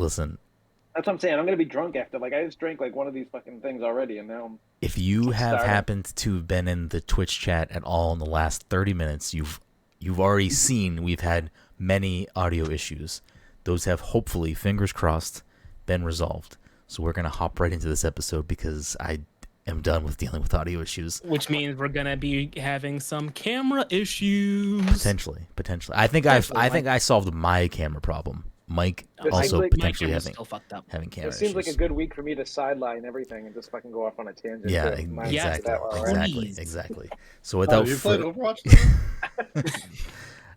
Listen. That's what I'm saying. I'm gonna be drunk after. Like I just drank like one of these fucking things already, and now If you have starting. happened to have been in the Twitch chat at all in the last 30 minutes, you've already seen we've had many audio issues. Those have hopefully, fingers crossed, been resolved. So we're gonna hop right into this episode because I am done with dealing with audio issues. Which means we're gonna be having some camera issues. Potentially. I think I solved my camera problem. Mike also potentially having camera issues. It seems like a good week for me to sideline everything and just fucking go off on a tangent. Yeah, exactly. So without you played Overwatch?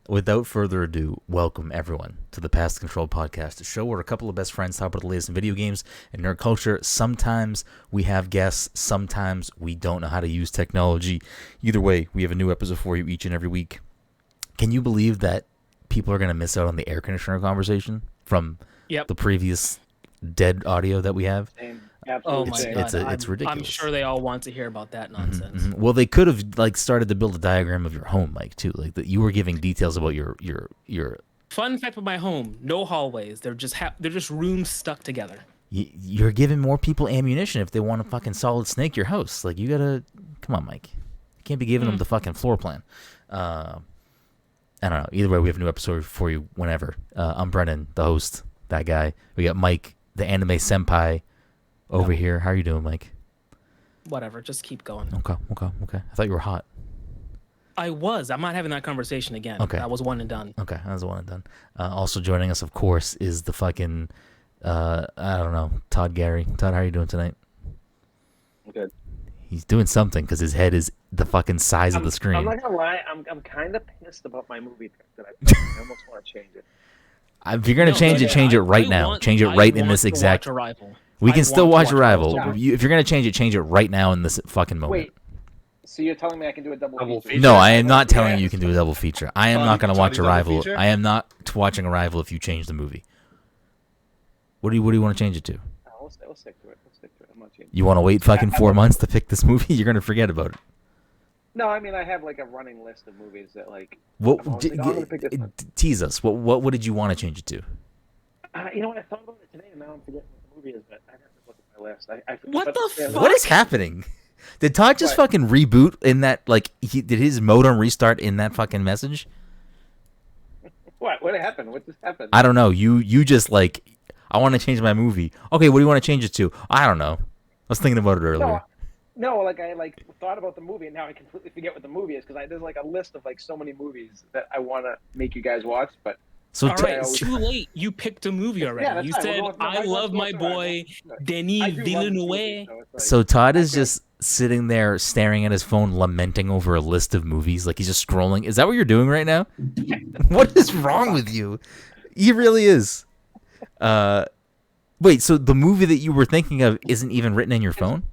without further ado, welcome everyone to the Past Control Podcast, a show where a couple of best friends talk about the latest in video games and nerd culture. Sometimes we have guests, sometimes we don't know how to use technology. Either way, we have a new episode for you each and every week. Can you believe that people are going to miss out on the air conditioner conversation from the previous dead audio that we have? Oh my god, it's ridiculous. I'm sure they all want to hear about that nonsense. Mm-hmm. Well, they could have started to build a diagram of your home, Mike, too. Like that, you were giving details about your. Fun fact about my home: no hallways. They're just rooms stuck together. You're giving more people ammunition if they want to fucking solid snake your house. Like you gotta, come on, Mike. You can't be giving them the fucking floor plan. I don't know. Either way, we have a new episode for you whenever. I'm Brendan, the host, that guy. We got Mike, the anime senpai, over here. How are you doing, Mike? Whatever. Just keep going. Okay. I thought you were hot. I was. I'm not having that conversation again. Okay. That was one and done. Okay, that was one and done. Also joining us, of course, is the fucking, I don't know, Todd Gary. Todd, how are you doing tonight? Good. He's doing something because his head is the fucking size of the screen. I'm not gonna lie, I'm kind of pissed about my movie pick that I almost want to change it. If you're gonna change it right now. Change it right in this exact. We can still watch Arrival. If you're gonna change it right now in this fucking moment. Wait, so you're telling me I can do a double feature? No, I am not telling you can do a double feature. I am not gonna watch Arrival. I am not watching Arrival if you change the movie. What do you want to change it to? We'll stick to it. I'm not changing. You want to wait fucking 4 months to pick this movie? You're gonna forget about it. No, I mean I have like a running list of movies that like. Tease us. What did you want to change it to? You know what? I thought about it today, and now I'm forgetting what the movie is. But I have to look at my list. What the fuck? What is happening? Did Todd just fucking reboot in that? Like, did his modem restart in that fucking message? What happened? What just happened? I don't know. You just like, I want to change my movie. Okay, what do you want to change it to? I don't know. I was thinking about it earlier. No, like I thought about the movie and now I completely forget what the movie is because there's like a list of like so many movies that I want to make you guys watch, but all right, it's too late. You picked a movie already. Yeah, you said I love my boy Denis Villeneuve. So Todd is just sitting there staring at his phone, lamenting over a list of movies, like he's just scrolling. Is that what you're doing right now? What is wrong with you? He really is. Wait, so the movie that you were thinking of isn't even written in your phone?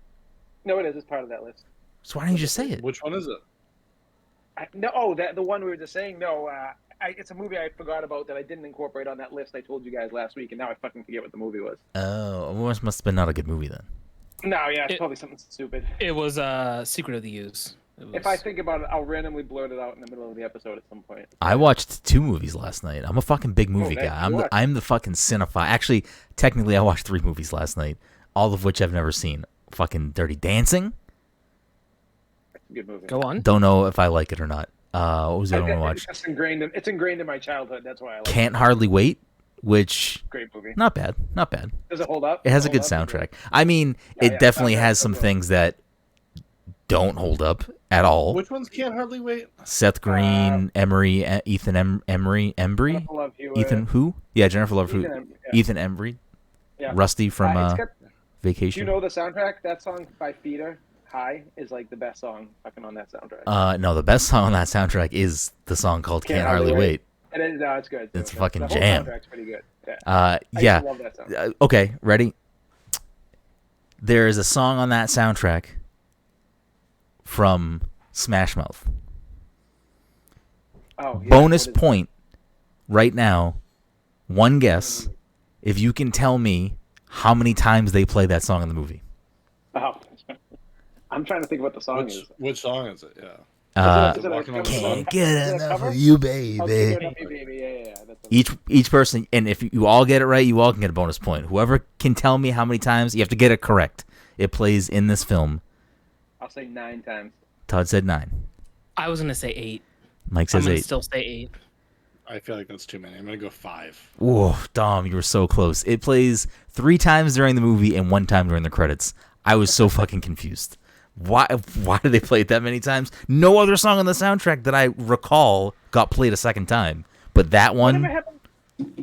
No, it is. It's part of that list. So why didn't you just say it? Which one is it? The one we were just saying. No, it's a movie I forgot about that I didn't incorporate on that list I told you guys last week, and now I fucking forget what the movie was. Oh, it must have been not a good movie then. No, yeah, it's probably something stupid. It was Secret of the Use. If I think about it, I'll randomly blurt it out in the middle of the episode at some point. I watched 2 movies last night. I'm a fucking big movie guy. I'm the fucking cinephile. Actually, technically, I watched 3 movies last night, all of which I've never seen. Fucking Dirty Dancing. That's a good movie. Go on. Don't know if I like it or not. What was the other one I watched? It's ingrained in my childhood. That's why I like it. Can't Hardly Wait, which great movie. Not bad. Does it hold up? It has a good soundtrack. I mean, it definitely has some things that don't hold up at all. Which ones Can't Hardly Wait? Seth Green, Emery, Ethan Embry. Ethan who? Yeah, Jennifer Love Hewitt. Ethan Embry. Yeah. Rusty from Vacation. Do you know the soundtrack? That song by Feeder, High, is like the best song fucking on that soundtrack. No, the best song on that soundtrack is the song called Can't Hardly Wait. It is, no, it's good. It's a fucking the jam. Soundtrack's pretty good. Yeah. I love that song. Okay, ready? There is a song on that soundtrack from Smash Mouth. Oh, yeah. Bonus point right now. One guess if you can tell me how many times they play that song in the movie. Oh. I'm trying to think what the song is. Which song is it? Yeah. Walking on the Sun. Can't get Is it a enough cover? of you, Oh, Can't baby. Get Enough of You, Baby. Yeah. That's Each person, and if you all get it right, you all can get a bonus point. Whoever can tell me how many times, you have to get it correct. It plays in this film. I'll say 9 times. Todd said 9. I was gonna say 8. Mike I'm says gonna 8. still say 8. I feel like that's too many. I'm gonna go 5. Whoa, Dom, you were so close. It plays 3 times during the movie and 1 time during the credits. I was so fucking confused. Why did they play it that many times? No other song on the soundtrack that I recall got played a second time. But that one, Whatever happened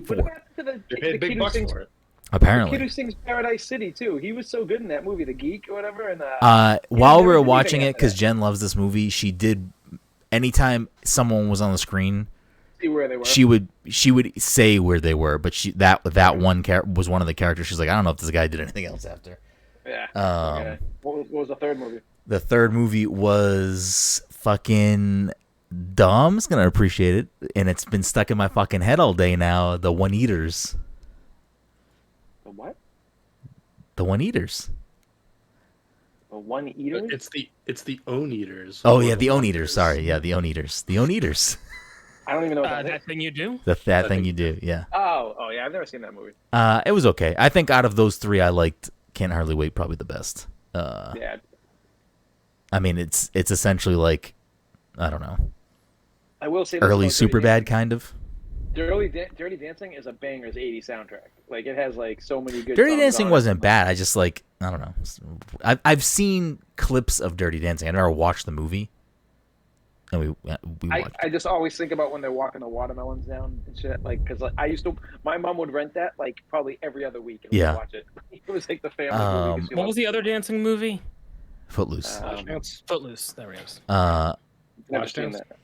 to They the paid big kid who bucks sings for it. the kid apparently. who sings Paradise City too? He was so good in that movie, The Geek or whatever. And While we never were did anything watching it, after because that. Jen loves this movie, she did, anytime someone was on the screen, See where they were. she would say where they were, but that one was one of the characters. She's like, I don't know if this guy did anything else after. Yeah. Um, Okay. What was the third movie? The third movie was fucking Dom's gonna appreciate it, and it's been stuck in my fucking head all day now. The One Eaters. The what? The One Eaters. The One Eater? It's the Own Eaters. Oh or yeah, the Own One Eaters. Sorry, yeah, the Own Eaters. The Own Eaters. I don't even know what that is. That thing you do? That thing you do. Yeah. Oh yeah, I've never seen that movie. It was okay. I think out of those 3, I liked Can't Hardly Wait probably the best. Yeah. I mean, it's essentially like, I don't know, I will say this early about Dirty Superbad Dancing. kind of. Dirty Dancing is a banger's 80s soundtrack. Like it has like so many good. Dirty songs Dancing on it. wasn't bad. I just like, I don't know. I've seen clips of Dirty Dancing. I never watched the movie. And we watched. I just always think about when they're walking the watermelons down and shit. Like, because like, I used to, my mom would rent that like probably every other week and Yeah. we'd watch it. It was like the family movie. 'cause she What loved was the other dancing movie? Footloose. Flashdance. Footloose. There it is. Never seen Flashdance? that.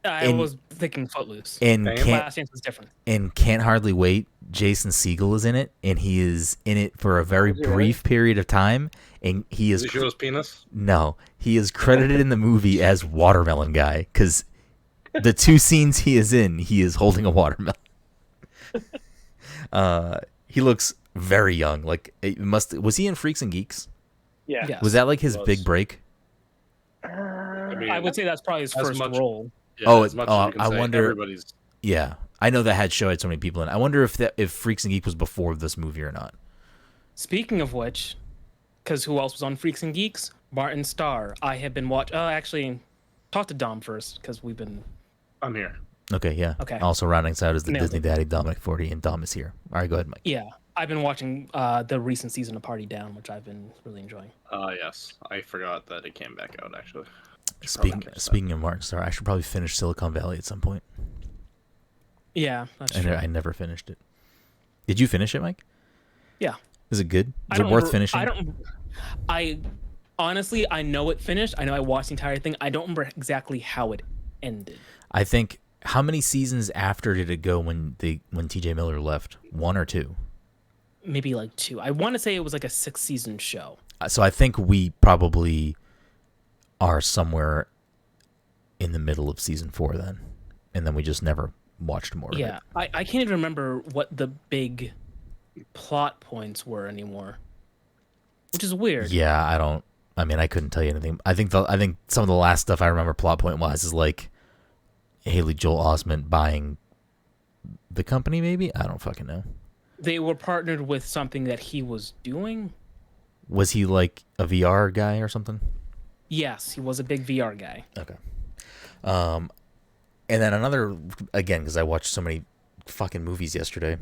I In- was thinking Footloose. and Damn. Flashdance was different. Can't Hardly Wait. Jason Segel is in it, and he is in it for a very Is he really? brief period of time. And he Does is he show his penis? no, he is credited in the movie as Watermelon Guy because the 2 scenes he is in, he is holding a watermelon. He looks very young. Like was he in Freaks and Geeks? Yeah. Yes. Was that like his Was. big break? I mean, I would say that's probably his As first much- role. Oh, as much oh, as you can I say, wonder- everybody's. Yeah, I know that show had so many people in it. I wonder if Freaks and Geeks was before this movie or not. Speaking of which, because who else was on Freaks and Geeks? Martin Starr. I have been watching. Actually, talk to Dom first because we've been. I'm here. Okay, yeah. Okay. Also rounding us out is the Nailed Disney it. Daddy Dominic 40, and Dom is here. All right, go ahead, Mike. Yeah, I've been watching the recent season of Party Down, which I've been really enjoying. Yes. I forgot that it came back out, actually. Speaking of Martin Starr, I should probably finish Silicon Valley at some point. Yeah, that's And true. I never finished it. Did you finish it, Mike? Yeah. Is it good? I Is it don't worth remember- finishing? I honestly, I know it finished. I know I watched the entire thing. I don't remember exactly how it ended. I think how many seasons after did it go when TJ Miller left? 1 or 2? Maybe like 2. I want to say it was like a 6-season show. So I think we probably are somewhere in the middle of season 4 then, and then we just never watched more of it. Yeah, I can't even remember what the big plot points were anymore, which is weird. Yeah, I mean, I couldn't tell you anything. I think some of the last stuff I remember plot point wise is like Haley Joel Osment buying the company. Maybe I don't fucking know. They were partnered with something that he was doing. Was he like a VR guy or something? Yes, he was a big VR guy. Okay. And then another, again, because I watched so many fucking movies yesterday,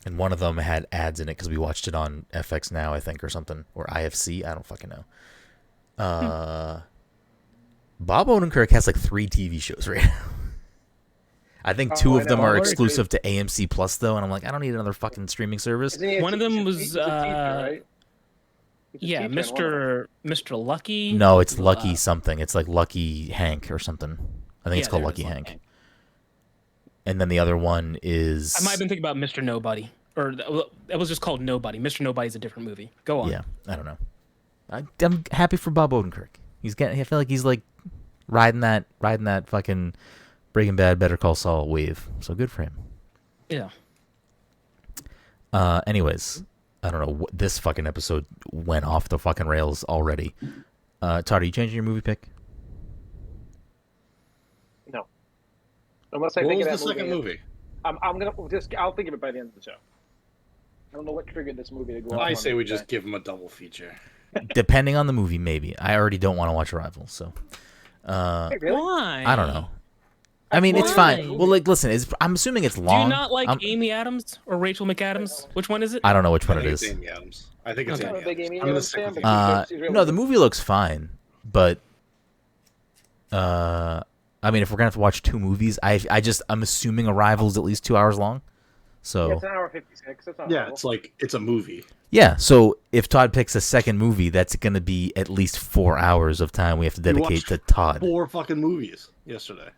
and one of them had ads in it because we watched it on FX Now, I think, or something, or IFC. I don't fucking know. Bob Odenkirk has like 3 TV shows right now. I think 2 I of them know. are Already exclusive to AMC Plus, though, and I'm like, I don't need another fucking streaming service. Isn't he a One of them teacher- was, he's a teacher, right? He's a Yeah, teacher in one of them. Mr. Lucky. No, it's Lucky something. It's like Lucky Hank or something. I think it's Yeah, called there it Lucky is, Hank. And then the other one is... I might have been thinking about Mr. Nobody, or it was just called Nobody. Mr. Nobody is a different movie. Go on. Yeah, I don't know. I'm happy for Bob Odenkirk. I feel like he's like riding that fucking Breaking Bad, Better Call Saul wave. So good for him. Yeah. Anyways, I don't know. This fucking episode went off the fucking rails already. Todd, are you changing your movie pick? Unless I What think was of the that second movie? I'll think of it by the end of the show. I don't know what triggered this movie to go. I off say on we me just today. give him a double feature. Depending on the movie, maybe. I already don't want to watch Arrival, so. Hey, really? Why? I don't know. I mean, it's Why? fine. Well, like, listen, I'm assuming it's Do long. you not like I'm- Amy Adams or Rachel McAdams? Which one is it? I don't know which I one it think it's is. Amy Adams. I think it's Okay. I'm Amy a big Adams. Amy I'm gonna Adams stick fan, with but you. she's really No, the good. movie looks fine, but I mean, if we're gonna have to watch two movies, I'm assuming Arrival's at least 2 hours long. So Yeah, it's an hour 56. That's not Yeah, horrible. it's a movie. yeah, so if Todd picks a second movie, that's gonna be at least 4 hours of time we have to dedicate watched to Todd. 4 fucking movies yesterday.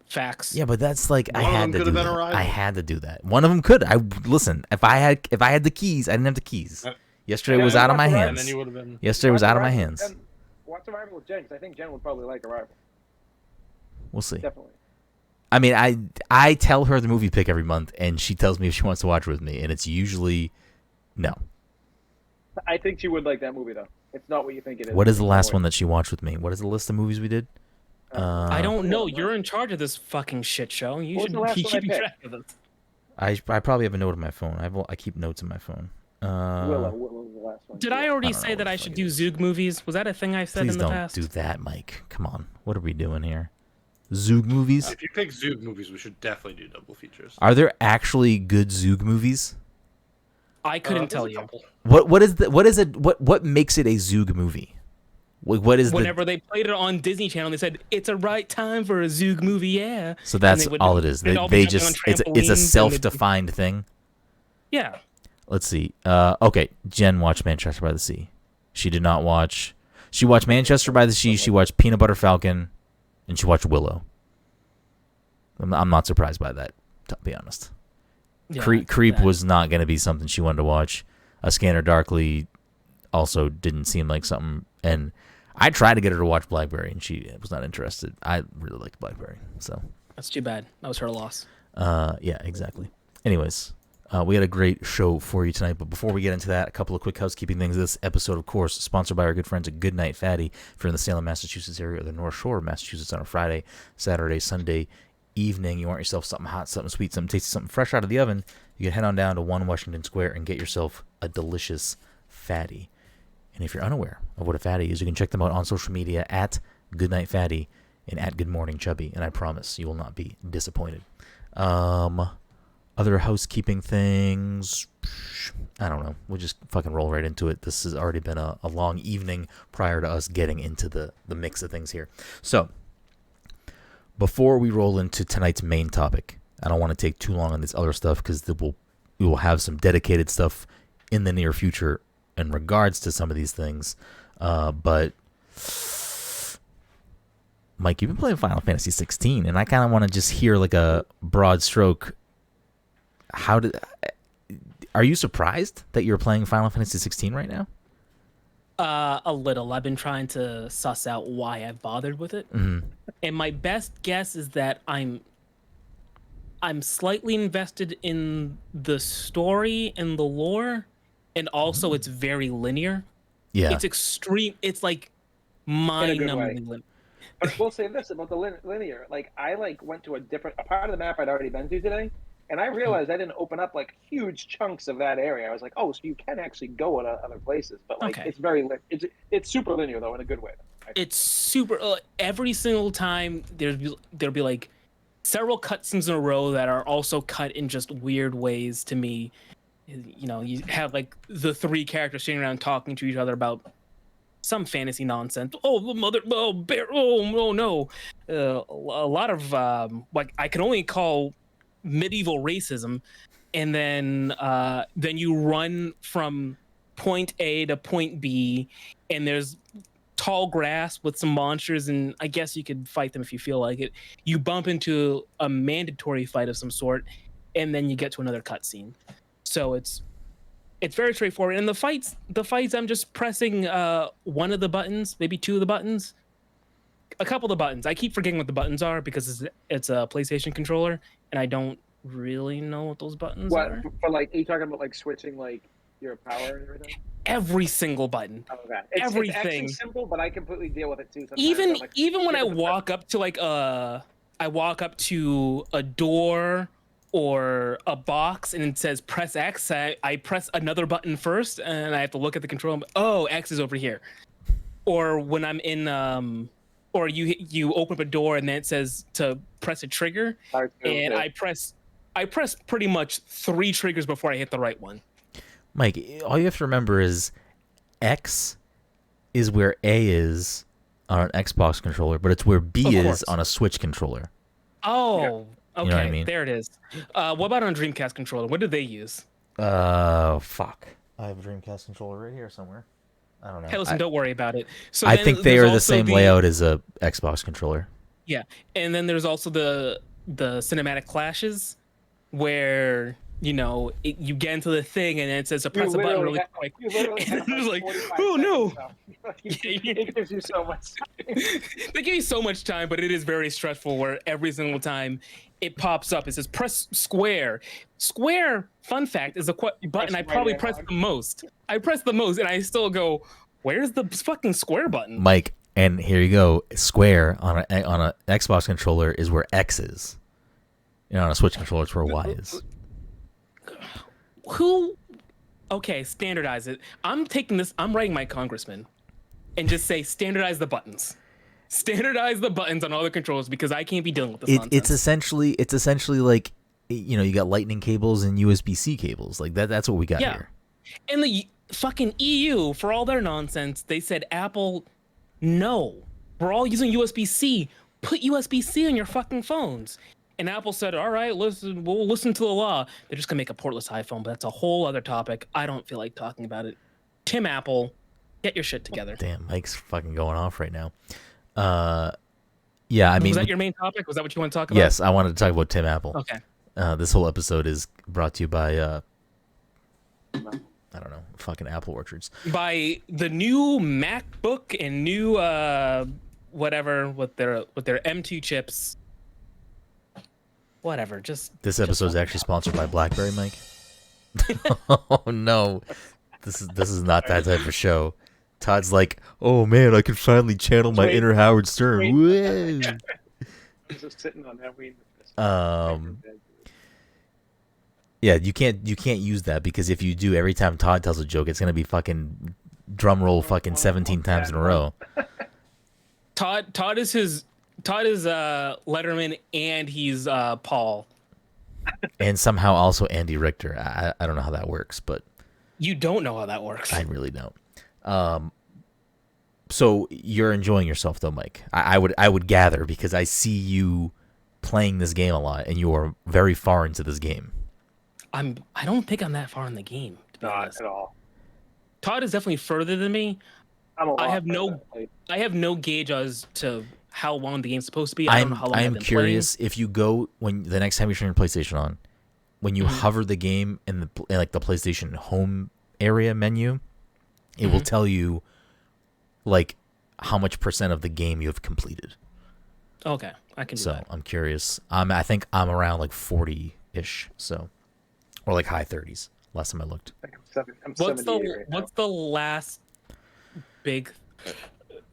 Facts. Yeah, but that's like I One of had them to could do have been that. Arrival. I had to do that. One of them could. Listen. If I had the keys, I didn't have the keys. Yesterday Yeah, was you out of my watch Arrival, And then hands. you would have been. Yesterday was Watch out of my Arrival hands. with Jen- Watch Arrival with Jen, 'cause I think Jen would probably like Arrival. We'll see. Definitely. I mean, I tell her the movie pick every month, and she tells me if she wants to watch it with me, and it's usually no. I think she would like that movie, though. It's not what you think it is. What is the last one that she watched with me? What is the list of movies we did? I don't know. You're in charge of this fucking shit show. You What was should the last be one I keeping picked? track of this. I probably have a note on my phone. I keep notes in my phone. Willow was the last one. Did I already I don't know say what that the I fuck should it do is. Zoog movies? Was that a thing I said Please in the don't past? do that, Mike. Come on. What are we doing here? Zoog movies? If you pick Zoog movies, we should definitely do double features. Are there actually good Zoog movies? I couldn't There's tell a you. couple. What makes it a Zoog movie? What is Whenever they played it on Disney Channel, they said it's a right time for a Zoog movie. Yeah. So that's And they would- all it is. they'd all be They jumping on just it's a trampolines and they'd- self-defined thing. Yeah. Let's see. Okay, Jen watched Manchester by the Sea. She did not watch. She watched Manchester by the Sea. She watched Peanut Butter Falcon, and she watched Willow. I'm not surprised by that, to be honest. Yeah, Creep that- was not going to be something she wanted to watch. A Scanner Darkly also didn't seem like something. And I tried to get her to watch Blackberry, and she was not interested. I really liked Blackberry, so That's too bad. That was her loss. yeah, exactly. Anyways, we had a great show for you tonight, but before we get into that, a couple of quick housekeeping things. This episode, of course, sponsored by our good friends at Goodnight Fatty. If you're in the Salem, Massachusetts area or the North Shore of Massachusetts on a Friday, Saturday, Sunday evening, you want yourself something hot, something sweet, something tasty, something fresh out of the oven, you can head on down to 1 Washington Square and get yourself a delicious fatty. And if you're unaware of what a fatty is, you can check them out on social media at Goodnight Fatty and at Good Morning Chubby, and I promise you will not be disappointed. Other housekeeping things, I don't know. We'll just fucking roll right into it. This has already been a long evening prior to us getting into the mix of things here. So, before we roll into tonight's main topic, I don't want to take too long on this other stuff because we will have some dedicated stuff in the near future in regards to some of these things. But Mike, you've been playing Final Fantasy 16, and I kind of want to just hear like a broad stroke. Are you surprised that you're playing Final Fantasy 16 right now? A little. I've been trying to suss out why I've bothered with it. Mm-hmm. And my best guess is that I'm slightly invested in the story and the lore, and also it's very linear. Yeah. It's extreme. It's like mind-numbingly linear. But we'll say this about the linear. Like, I went to a part of the map I'd already been to today, and I realized I didn't open up like huge chunks of that area. I was like, oh, so you can actually go to other places, but like Okay. it's very it's super linear though in a good way. It's super. Every single time there'll be like several cutscenes in a row that are also cut in just weird ways to me. You know, you have like the three characters sitting around talking to each other about some fantasy nonsense. Oh, mother, oh, bear, oh no. A lot of what I can only call medieval racism, and then you run from point A to point B, and there's tall grass with some monsters, and I guess you could fight them if you feel like it. You bump into a mandatory fight of some sort, and then you get to another cutscene. So it's very straightforward. And the fights, I'm just pressing one of the buttons, maybe two of the buttons, a couple of the buttons. I keep forgetting what the buttons are because it's a PlayStation controller, and I don't really know what those buttons are. For like, are you talking about like switching like your power and everything? Every single button. Oh, okay. It's Everything. actually simple, but I completely deal with it too. Sometimes. Even I'm like, even when I skip the walk up to like a I walk up to a door or a box and it says press X, I press another button first and I have to look at the control. Oh, X is over here. Or when I'm in, or you open up a door and then it says to press a trigger, and I press pretty much 3 triggers before I hit the right one. Mike, all you have to remember is X is where A is on an Xbox controller, but it's where B is on a Switch controller. Oh, yeah. Okay, you know what I mean? There it is. What about on Dreamcast controller? What did they use? Fuck. I have a Dreamcast controller right here somewhere. I don't know. Hey, listen, don't worry about it. So I think they are the same layout as a Xbox controller. Yeah, and then there's also the cinematic clashes, where you get into the thing and then it says to press a button really quick. You literally and have it's like, 45 oh no! It gives you so much time. They give you so much time, but it is very stressful. Where every single time it pops up, it says press square. Square, fun fact, is a button I probably press the most. I press the most, and I still go, "Where's the fucking square button?" Mike, and here you go. Square on a Xbox controller is where X is. On a Switch controller, it's where Y is. Okay, standardize it. I'm writing my congressman and just say standardize the buttons. Standardize the buttons on all the controllers because I can't be dealing with this nonsense. It's essentially like, you got lightning cables and USB-C cables. Like that's what we got here. And the fucking EU, for all their nonsense, they said, Apple, no, we're all using USB-C. Put USB-C on your fucking phones. And Apple said, all right, we'll listen to the law. They're just going to make a portless iPhone, but that's a whole other topic. I don't feel like talking about it. Tim Apple, get your shit together. Damn, Mike's fucking going off right now. Yeah, I mean... Was that your main topic? Was that what you want to talk about? Yes, I wanted to talk about Tim Apple. Okay. This whole episode is brought to you by, I don't know, fucking Apple Orchards. By the new MacBook and new, whatever, with their M2 chips. Whatever, this episode is actually sponsored by BlackBerry, Mike. Oh no, this is not that type of show. Todd's like, oh man, I could finally channel my inner Howard Stern. Whoa. Just sitting on that weed. Yeah, you can't use that because if you do, every time Todd tells a joke, it's gonna be fucking drum roll fucking 17 times in a row. Todd is Letterman and he's Paul. And somehow also Andy Richter. I don't know how that works, but you don't know how that works. I really don't. So you're enjoying yourself though, Mike. I would gather because I see you playing this game a lot and you are very far into this game. I don't think I'm that far in the game, to be honest. Not at all. Todd is definitely further than me. I have no gauge as to how long the game's supposed to be. I don't know how long I've been curious playing. if you go when the next time you turn your PlayStation on, when you hover the game in the PlayStation home area menu, it will tell you like how much % of the game you have completed. Okay, I can do that. So I'm curious. I think I'm around like 40-ish, so or like high 30s. Last time I looked. What's the last big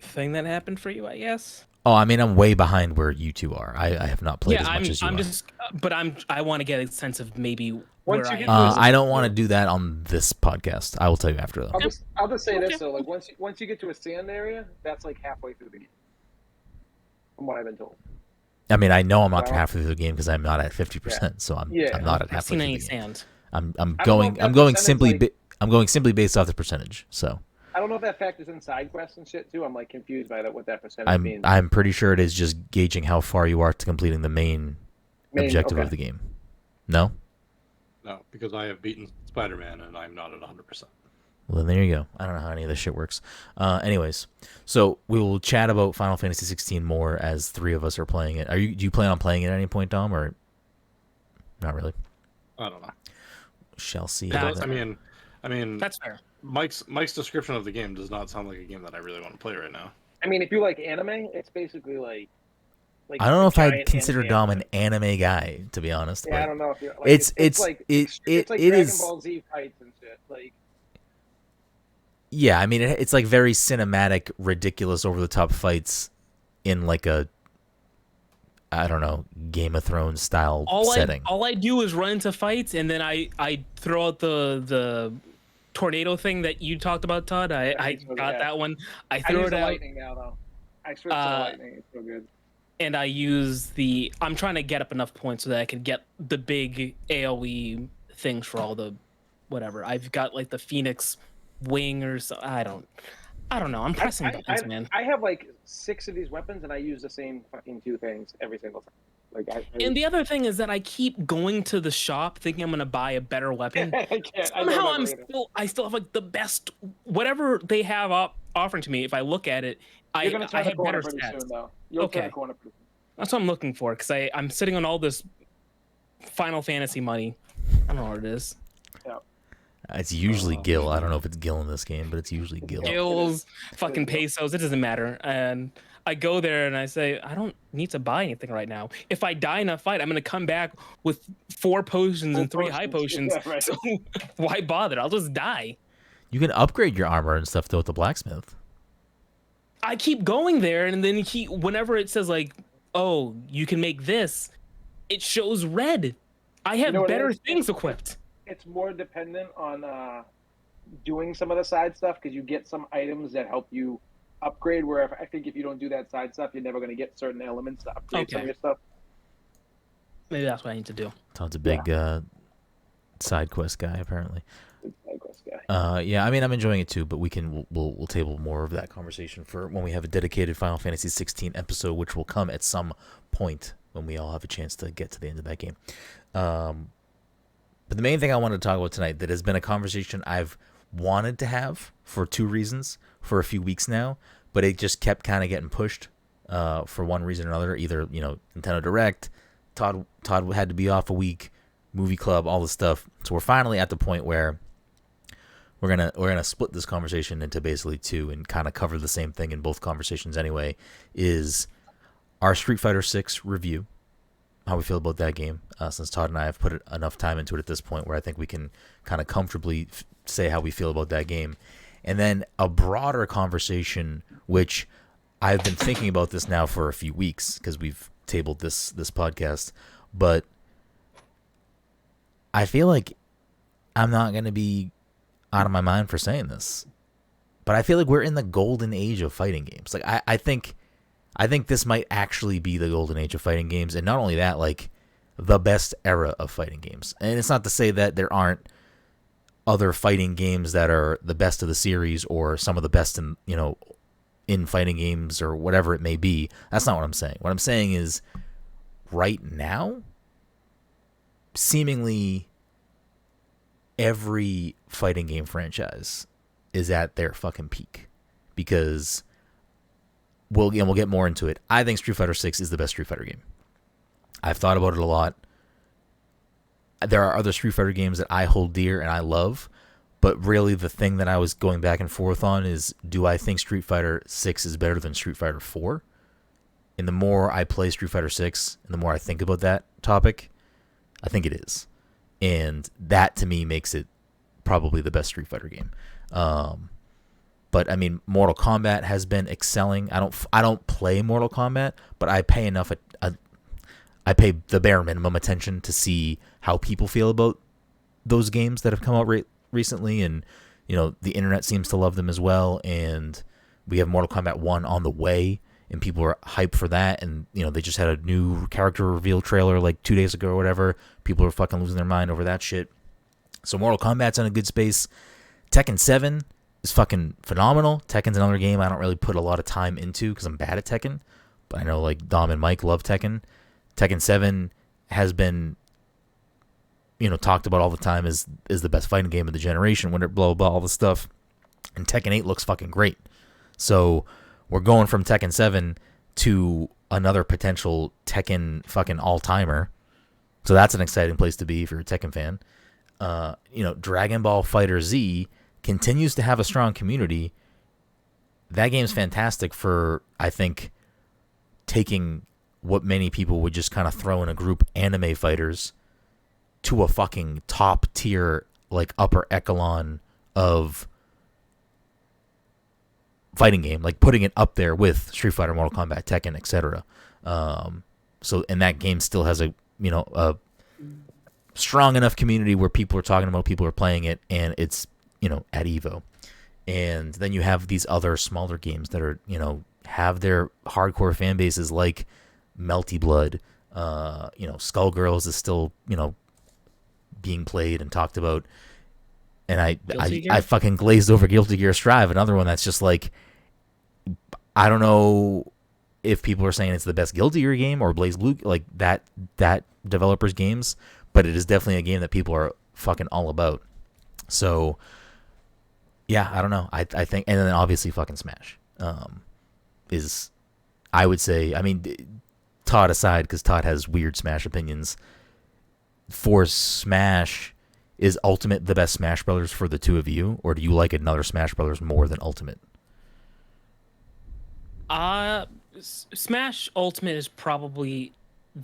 thing that happened for you? I guess. Oh, I mean, I'm way behind where you two are. I have not played as much as you are. I want to get a sense of maybe Once where you I get am. I don't want to do that on this podcast. I will tell you after though. I'll just say this though, like once you get to a sand area, that's like halfway through the game. From what I've been told. I mean, I know I'm not halfway through the game because I'm not at 50%, so I'm not at halfway through the game. Sand. I'm going simply based off the percentage. So I don't know if that factors in side quests and shit too. I'm like confused by that what that percentage means. I'm pretty sure it is just gauging how far you are to completing the main objective of the game. No? No, because I have beaten Spider-Man and I'm not at 100%. Well, then there you go. I don't know how any of this shit works. Anyways, so we will chat about Final Fantasy 16 more as 3 of us are playing it. Do you plan on playing it at any point, Dom, or not really? I don't know. Shall see. I mean, That's fair. Mike's description of the game does not sound like a game that I really want to play right now. I mean, if you like anime, it's basically like I don't know if I'd giant consider anime Dom an anime guy, to be honest. Yeah, Like, I don't know if you're. Like, it's like it Dragon is. Ball Z fights and shit. Like, Yeah, I mean, it's like very cinematic, ridiculous, over the top fights in like a I don't know, Game of Thrones style all setting. I do is run into fights, and then I throw out the tornado thing that you talked about, Todd. I got that one. I I throw use it the out, lightning now, though. I switched to the lightning. It's so good. and I use I'm trying to get up enough points so that I can get the big AoE things for all the whatever. I've got like the Phoenix wing or so. I don't know. I'm pressing buttons, man. I have like 6 of these weapons, and I use the same fucking 2 things every single time. And the other thing is that I keep going to the shop thinking I'm gonna buy a better weapon. I can't. Somehow I still have like the best whatever they have offering to me. If I look at it, You're gonna I turn the have corner better pretty stats. soon, though. You'll turn Okay. the corner pretty soon. That's what I'm looking for because I'm sitting on all this Final Fantasy money. I don't know what it is. It's usually Gil. I don't know if it's Gil in this game, but it's usually Gil. Gills, fucking pesos. It doesn't matter. And I go there and I say, I don't need to buy anything right now. If I die in a fight, I'm gonna come back with 4 potions and 3 high potions. Yeah, right. So why bother? I'll just die. You can upgrade your armor and stuff though at the blacksmith. I keep going there, and then whenever it says like, "Oh, you can make this," it shows red. I have know what it better is? things equipped. It's more dependent on doing some of the side stuff because you get some items that help you upgrade. Where I think if you don't do that side stuff, you're never going to get certain elements to upgrade some of your stuff. Maybe that's what I need to do. Todd's a big side quest guy apparently. Side quest guy. Yeah, I mean I'm enjoying it too, but we'll table more of that conversation for when we have a dedicated Final Fantasy XVI episode, which will come at some point when we all have a chance to get to the end of that game. But the main thing I wanted to talk about tonight that has been a conversation I've wanted to have for 2 reasons for a few weeks now, but it just kept kind of getting pushed for one reason or another. Either Nintendo Direct, Todd had to be off a week, movie club, all this stuff. So we're finally at the point where we're gonna split this conversation into basically 2 and kind of cover the same thing in both conversations anyway. Is our Street Fighter 6 review, how we feel about that game, since Todd and I have put enough time into it at this point where I think we can kind of comfortably say how we feel about that game. And then a broader conversation, which I've been thinking about this now for a few weeks because we've tabled this podcast, but I feel like I'm not going to be out of my mind for saying this, but I feel like we're in the golden age of fighting games. Like I think this might actually be the golden age of fighting games, and not only that, like the best era of fighting games. And it's not to say that there aren't other fighting games that are the best of the series or some of the best in fighting games or whatever it may be. That's not what I'm saying. What I'm saying is right now, seemingly every fighting game franchise is at their fucking peak because we'll get more into it. I think Street Fighter 6 is the best Street Fighter game. I've thought about it a lot. There are other Street Fighter games that I hold dear and I love, but really the thing that I was going back and forth on is, do I think Street Fighter 6 is better than Street Fighter 4? And the more I play Street Fighter 6 and the more I think about that topic, I think it is. And that to me makes it probably the best Street Fighter game. But I mean, Mortal Kombat has been excelling. I don't play Mortal Kombat, but I pay enough. I pay the bare minimum attention to see how people feel about those games that have come out recently, and the internet seems to love them as well. And we have Mortal Kombat 1 on the way, and people are hyped for that. And they just had a new character reveal trailer like 2 days ago or whatever. People are fucking losing their mind over that shit. So Mortal Kombat's in a good space. Tekken 7 is fucking phenomenal. Tekken's another game I don't really put a lot of time into because I'm bad at Tekken. But I know like Dom and Mike love Tekken. Tekken 7 has been, talked about all the time is the best fighting game of the generation. When it blah blah all the stuff, and Tekken 8 looks fucking great. So we're going from Tekken 7 to another potential Tekken fucking all timer. So that's an exciting place to be if you're a Tekken fan. Dragon Ball Fighter Z continues to have a strong community. That game's fantastic for, I think, taking what many people would just kind of throw in a group, anime fighters, to a fucking top tier, like upper echelon of fighting game, like putting it up there with Street Fighter, Mortal Kombat, Tekken, etc. So So and that game still has a strong enough community where people are talking about, people are playing it, and it's at Evo. And then you have these other smaller games that are have their hardcore fan bases, like Melty Blood. Skullgirls is still being played and talked about. And I fucking glazed over Guilty Gear Strive, another one that's just like, I don't know if people are saying it's the best Guilty Gear game or Blaze Blue, like that developer's games, but it is definitely a game that people are fucking all about. So yeah, I don't know. I think, and then obviously fucking Smash is, I would say, I mean, Todd aside, because Todd has weird Smash opinions. For Smash, is Ultimate the best Smash Brothers for the two of you, or do you like another Smash Brothers more than Ultimate? Smash Ultimate is probably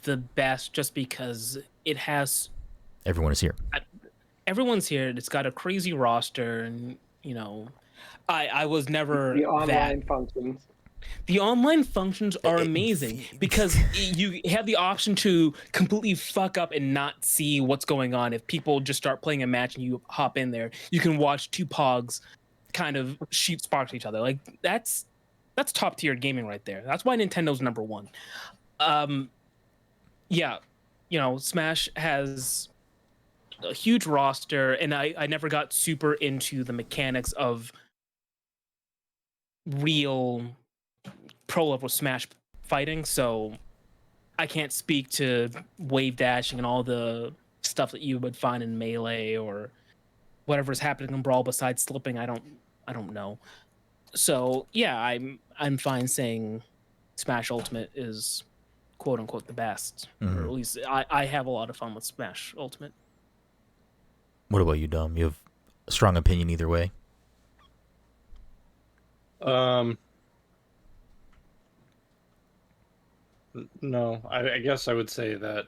the best, just because it has everyone is here. Everyone's here. It's got a crazy roster, and I was never the online functions. The online functions are amazing because you have the option to completely fuck up and not see what's going on. If people just start playing a match and you hop in there, you can watch two pogs kind of shoot sparks at each other. Like that's top tier gaming right there. That's why Nintendo's number one. Smash has a huge roster, and I never got super into the mechanics of real pro level Smash fighting, so I can't speak to wave dashing and all the stuff that you would find in Melee or whatever's happening in Brawl besides slipping. I don't know. So yeah, I'm fine saying Smash Ultimate is quote unquote the best, or at least I have a lot of fun with Smash Ultimate. What about you, Dom? You have a strong opinion either way? No, I guess I would say that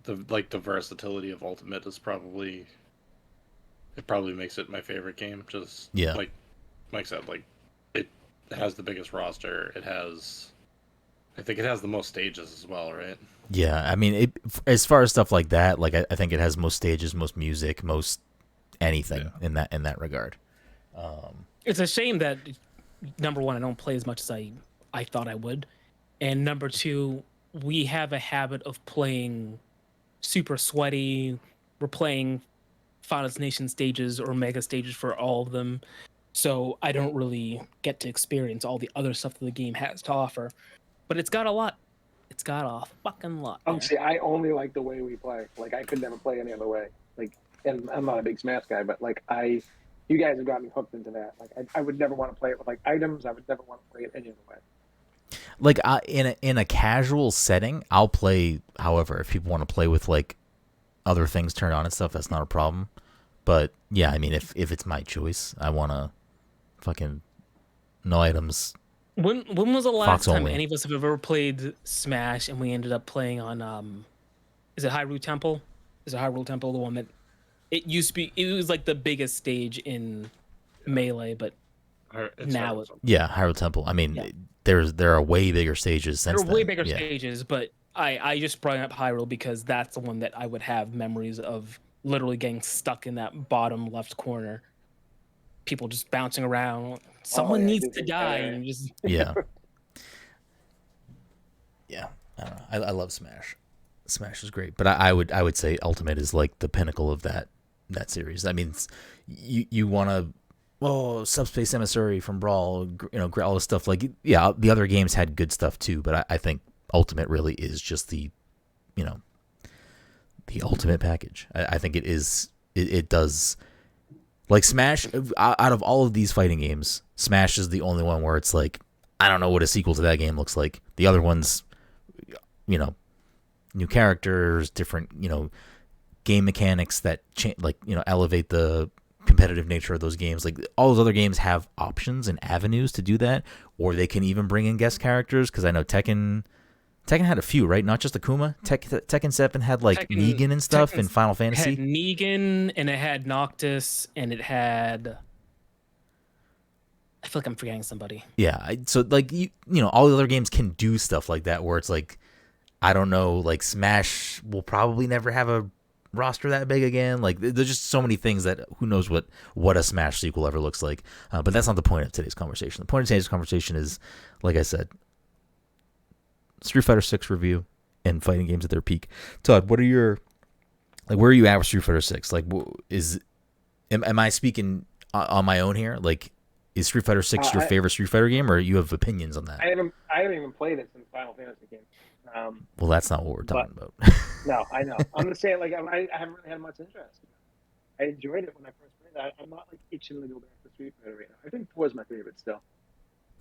the versatility of Ultimate is probably makes it my favorite game. Just like Mike said, like it has the biggest roster. I think it has the most stages as well, right? Yeah, I mean, as far as stuff like that, like I think it has most stages, most music, most anything in that regard. It's a shame that number one, I don't play as much as I thought I would. And number two, we have a habit of playing super sweaty. We're playing Final Destination stages or mega stages for all of them. So I don't really get to experience all the other stuff that the game has to offer. But it's got a lot. It's got a fucking lot. See, I only like the way we play. Like, I could never play any other way. Like, and I'm not a big Smash guy, but like you guys have got me hooked into that. Like, I would never want to play it with like items. I would never want to play it any other way. Like in a casual setting, I'll play. However, if people want to play with like other things turned on and stuff, that's not a problem. But yeah, I mean, if it's my choice, I want to fucking no items. When was the last Fox time only. any of us have ever played Smash and we ended up playing on is it Hyrule Temple? Is it Hyrule Temple the one that it used to be? It was like the biggest stage in Melee, but now it's Hyrule Temple. I mean, there are way bigger stages since then. There are way bigger stages, but I just brought up Hyrule because that's the one that I would have memories of literally getting stuck in that bottom left corner. People just bouncing around. Someone needs to die. And just yeah. I don't know. I love Smash. Smash is great, but I would say Ultimate is like the pinnacle of that series. I mean, you want to Subspace Emissary from Brawl, all this stuff. Like, yeah, the other games had good stuff too, but I think Ultimate really is just the ultimate package. I think it is. It does. Like Smash, out of all of these fighting games, Smash is the only one where it's like, I don't know what a sequel to that game looks like. The other ones, new characters, different, game mechanics that elevate the competitive nature of those games. Like all those other games have options and avenues to do that, or they can even bring in guest characters. Because I know Tekken had a few, right? Not just Akuma. Tekken 7 had like Negan and stuff in Final Fantasy. It had Negan, and it had Noctis, and it had I feel like I'm forgetting somebody. Yeah, so like you know, all the other games can do stuff like that where it's like, I don't know, like Smash will probably never have a roster that big again. Like there's just so many things that who knows what a Smash sequel ever looks like. But that's not the point of today's conversation. The point of today's conversation is, like I said, Street Fighter 6 review and fighting games at their peak. Todd, what are your, like, where are you at with Street Fighter 6? Like, am I speaking on my own here? Like, is Street Fighter 6 your favorite Street Fighter game, or you have opinions on that? I haven't even played it since Final Fantasy game. Well, that's not what we're talking about. No, I know. I'm just saying, like, I haven't really had much interest. I enjoyed it when I first played it. I'm not like itching to go back to Street Fighter right now. I think 4 is my favorite still.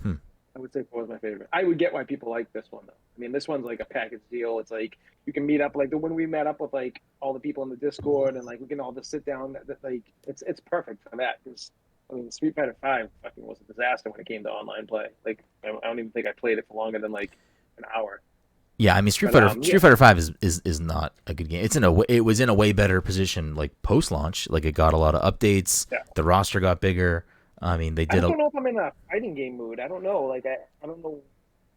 I would say 4 is my favorite. I would get why people like this one though. I mean, this one's like a package deal. It's like you can meet up, like the when we met up with like all the people in the Discord, and like we can all just sit down. Like it's perfect for that. Because I mean, Street Fighter 5 fucking was a disaster when it came to online play. Like I don't even think I played it for longer than like an hour. Yeah, I mean Street Fighter 5 is not a good game. It was in a way better position like post launch. Like it got a lot of updates. Yeah. The roster got bigger. I mean, they did. I don't know if I'm in a fighting game mood. I don't know. Like I don't know.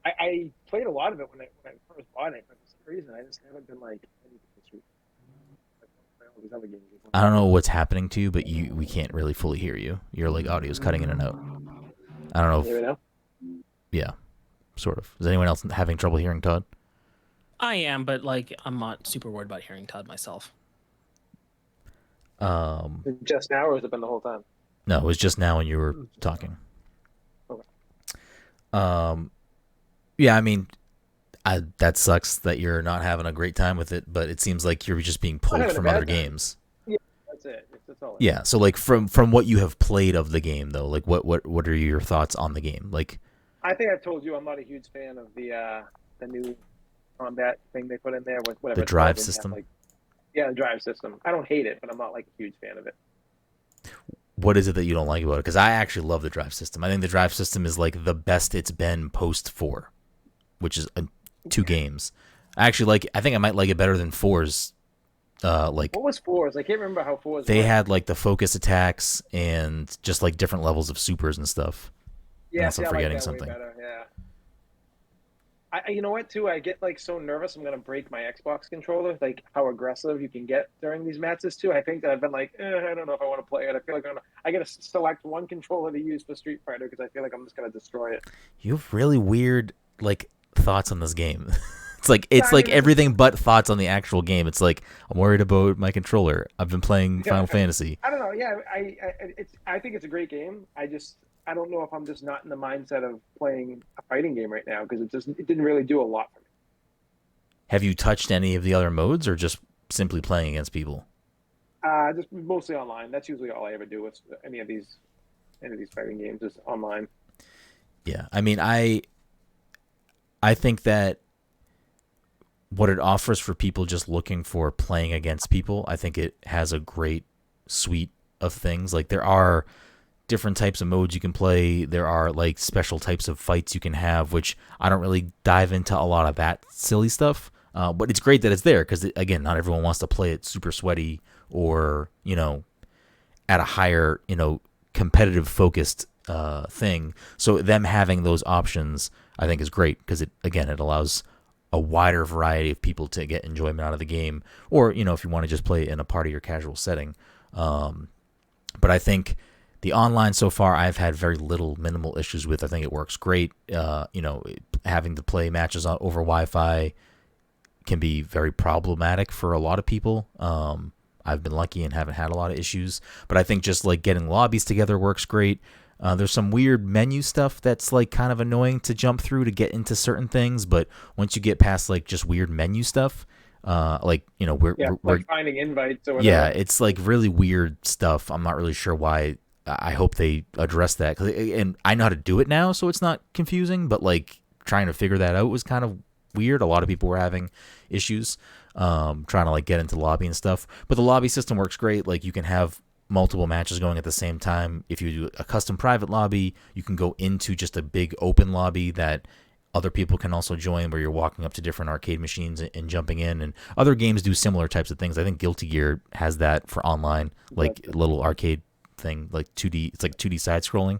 I played a lot of it when I first bought it, but for some reason I just haven't been like anything. I don't know what's happening to you, but we can't really fully hear you. Your like audio's cutting in and out. I don't know. Hear me now? Yeah, sort of. Is anyone else having trouble hearing Todd? I am, but like I'm not super worried about hearing Todd myself. Just now, or has it been the whole time? No, it was just now when you were talking. Okay. Yeah, I mean, that sucks that you're not having a great time with it, but it seems like you're just being pulled from other games. Yeah, that's it. That's all. Yeah, so like from what you have played of the game though, like what are your thoughts on the game? Like, I think I've told you I'm not a huge fan of the new combat thing they put in there with whatever the drive system. The drive system. I don't hate it, but I'm not like a huge fan of it. What is it that you don't like about it? Because I actually love the drive system. I think the drive system is like the best it's been post 4, which is 2 games. I think I might like it better than 4's. Like what was 4's? I can't remember how 4's. They had like the focus attacks and just like different levels of supers and stuff. Yeah, unless I'm forgetting something. Yeah. You know what, too? I get like so nervous I'm gonna break my Xbox controller. Like how aggressive you can get during these matches too. I think that I've been like, I don't know if I want to play it. I feel like I gotta select one controller to use for Street Fighter because I feel like I'm just gonna destroy it. You have really weird like thoughts on this game. It's like everything but thoughts on the actual game. It's like I'm worried about my controller. I've been playing Final Fantasy. I don't know. Yeah, I think it's a great game. I don't know if I'm just not in the mindset of playing a fighting game right now because it didn't really do a lot for me. Have you touched any of the other modes or just simply playing against people? Just mostly online. That's usually all I ever do with any of these fighting games is online. Yeah, I mean, I think that what it offers for people just looking for playing against people, I think it has a great suite of things. Like there are different types of modes you can play. There are like special types of fights you can have, which I don't really dive into a lot of that silly stuff. But it's great that it's there because, again, not everyone wants to play it super sweaty or, at a higher, competitive focused thing. So them having those options, I think, is great because it allows a wider variety of people to get enjoyment out of the game. Or, if you want to just play it in a party or casual setting. But I think the online so far, I've had very minimal issues with. I think it works great. Having to play matches over Wi-Fi can be very problematic for a lot of people. I've been lucky and haven't had a lot of issues. But I think just like getting lobbies together works great. There's some weird menu stuff that's like kind of annoying to jump through to get into certain things. But once you get past like just weird menu stuff, we're finding invites or whatever. Yeah, it's like really weird stuff. I'm not really sure why. I hope they address that, and I know how to do it now, so it's not confusing. But like trying to figure that out was kind of weird. A lot of people were having issues trying to like get into the lobby and stuff. But the lobby system works great. Like you can have multiple matches going at the same time. If you do a custom private lobby, you can go into just a big open lobby that other people can also join, where you're walking up to different arcade machines and jumping in. And other games do similar types of things. I think Guilty Gear has that for online, like little arcade thing, like 2D. It's like 2D side scrolling.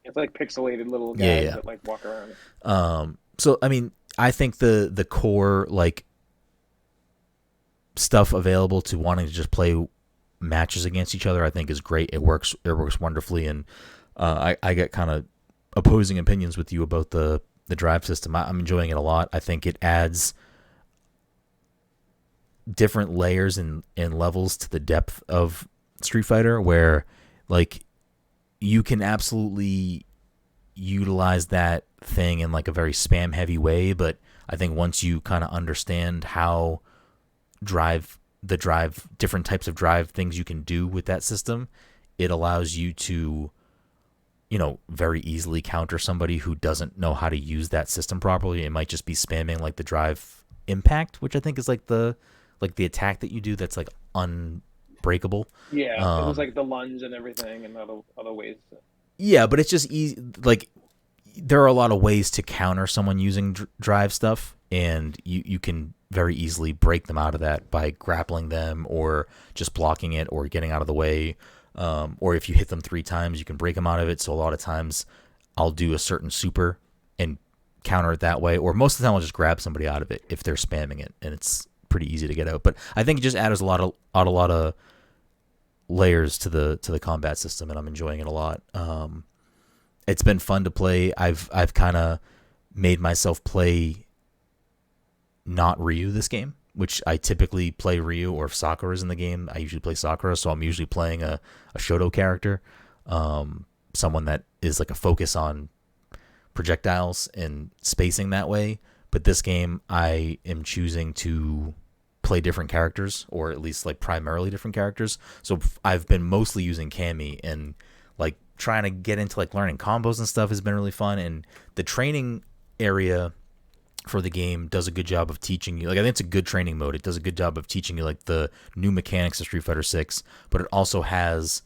It's like pixelated little guys Yeah, yeah. that like walk around. So I mean, I think the core like stuff available to wanting to just play matches against each other, I think is great. It works wonderfully, and I get kind of opposing opinions with you about the drive system. I'm enjoying it a lot. I think it adds different layers and levels to the depth of Street Fighter, where like you can absolutely utilize that thing in like a very spam heavy way, but I think once you kind of understand how different types of drive things you can do with that system, it allows you to, you know, very easily counter somebody who doesn't know how to use that system properly. It might just be spamming like the drive impact, which I think is like the attack that you do that's like unbreakable. Yeah, it was like the lunge and everything and other ways. Yeah, but it's just easy. Like there are a lot of ways to counter someone using drive stuff, and you can very easily break them out of that by grappling them or just blocking it or getting out of the way. Or if you hit them 3 times, you can break them out of it. So a lot of times I'll do a certain super and counter it that way. Or most of the time I'll just grab somebody out of it if they're spamming it, and it's pretty easy to get out. But I think it just adds a lot of layers to the combat system, and I'm enjoying it a lot. It's been fun to play. I've kind of made myself play not Ryu this game, which I typically play Ryu, or if Sakura's in the game, I usually play Sakura, so I'm usually playing a Shoto character, someone that is like a focus on projectiles and spacing that way. But this game, I am choosing to play different characters, or at least like primarily different characters. So I've been mostly using Cammy, and like trying to get into like learning combos and stuff has been really fun. And the training area for the game does a good job of teaching you. Like I think it's a good training mode. It does a good job of teaching you like the new mechanics of Street Fighter 6, but it also has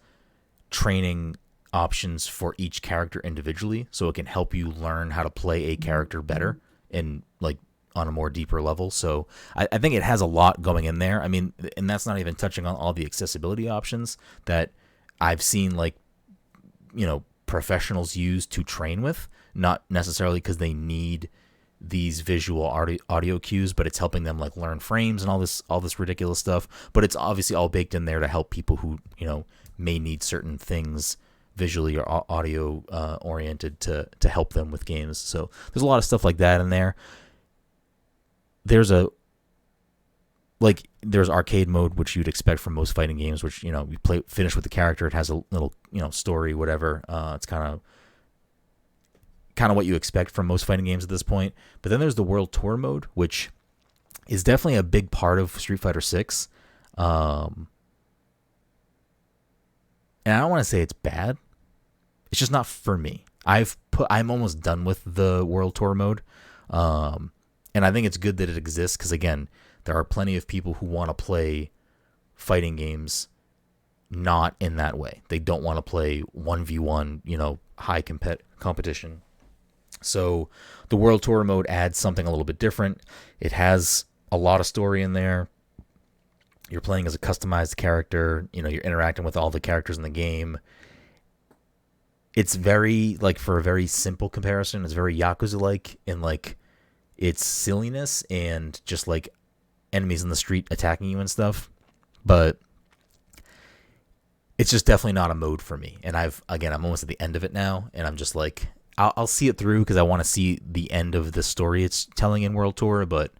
training options for each character individually, so it can help you learn how to play a character better and like on a more deeper level. So I think it has a lot going in there. I mean, and that's not even touching on all the accessibility options that I've seen like, you know, professionals use to train with, not necessarily because they need these visual audio cues, but it's helping them like learn frames and all this ridiculous stuff. But it's obviously all baked in there to help people who, you know, may need certain things visually or audio oriented to help them with games. So there's a lot of stuff like that in there. There's arcade mode, which you'd expect from most fighting games, which, you know, you finish with the character. It has a little, you know, story, whatever. It's kind of what you expect from most fighting games at this point. But then there's the World Tour mode, which is definitely a big part of Street Fighter 6. And I don't want to say it's bad. It's just not for me. I'm almost done with the World Tour mode. And I think it's good that it exists because, again, there are plenty of people who want to play fighting games not in that way. They don't want to play 1v1, you know, high competition. So the World Tour mode adds something a little bit different. It has a lot of story in there. You're playing as a customized character. You know, you're interacting with all the characters in the game. It's very, like, for a very simple comparison, it's very Yakuza-like in, like, its silliness and just, like, enemies in the street attacking you and stuff. But it's just definitely not a mode for me. And I'm almost at the end of it now, and I'm just like, I'll see it through because I want to see the end of the story it's telling in World Tour, but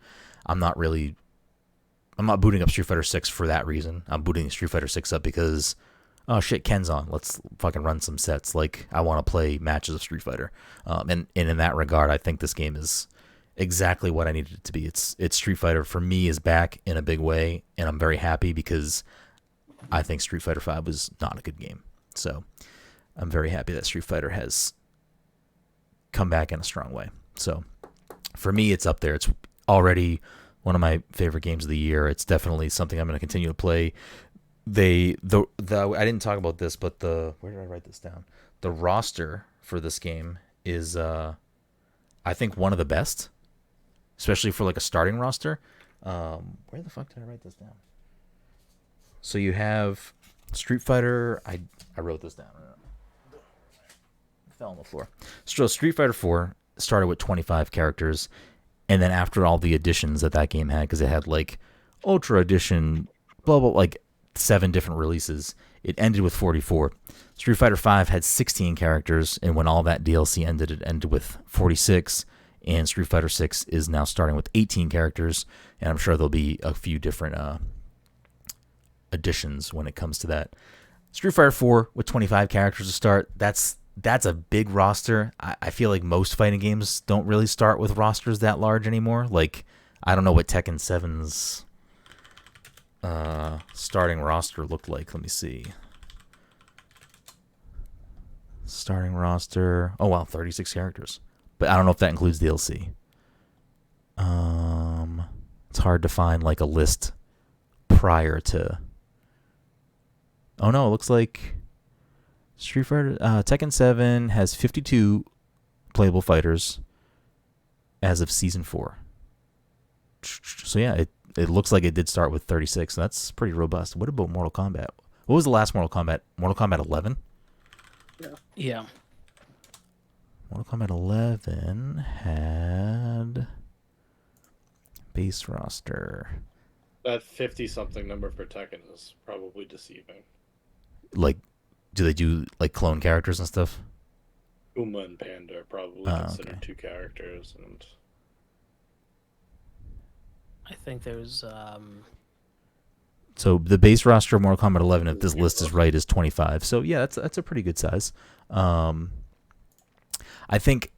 I'm not booting up Street Fighter 6 for that reason. I'm booting Street Fighter 6 up because, oh shit, Ken's on. Let's fucking run some sets. Like, I want to play matches of Street Fighter. And in that regard, I think this game is exactly what I needed it to be. It's Street Fighter for me is back in a big way, and I'm very happy because I think Street Fighter 5 was not a good game. So I'm very happy that Street Fighter has come back in a strong way. So for me, it's up there. It's already one of my favorite games of the year. It's definitely something I'm going to continue to play. I didn't talk about this, but where did I write this down? The roster for this game is I think one of the best, especially for like a starting roster. Where the fuck did I write this down? So you have Street Fighter. I wrote this down. fell on the floor. So Street Fighter 4 started with 25 characters, and then after all the additions that game had, because it had like Ultra Edition, blah blah, like 7 different releases, it ended with 44. Street Fighter 5 had 16 characters, and when all that DLC ended, it ended with 46. And Street Fighter 6 is now starting with 18 characters, and I'm sure there'll be a few different additions when it comes to that. Street Fighter 4 with 25 characters to start, that's a big roster. I feel like most fighting games don't really start with rosters that large anymore. Like, I don't know what Tekken 7's starting roster looked like. Let me see. Starting roster. Oh, wow, 36 characters. But I don't know if that includes DLC. It's hard to find like a list prior to. Oh no, it looks like Street Fighter Tekken 7 has 52 playable fighters as of season 4. So yeah, it looks like it did start with 36. So that's pretty robust. What about Mortal Kombat? What was the last Mortal Kombat? Mortal Kombat 11? Yeah. Mortal Kombat 11 had base roster. That 50-something number for Tekken is probably deceiving. Like, do they do like clone characters and stuff? Uma and Panda are probably considered 2 characters, and I think there's So the base roster of Mortal Kombat 11, if this list is right, is 25. So yeah, that's a pretty good size. I think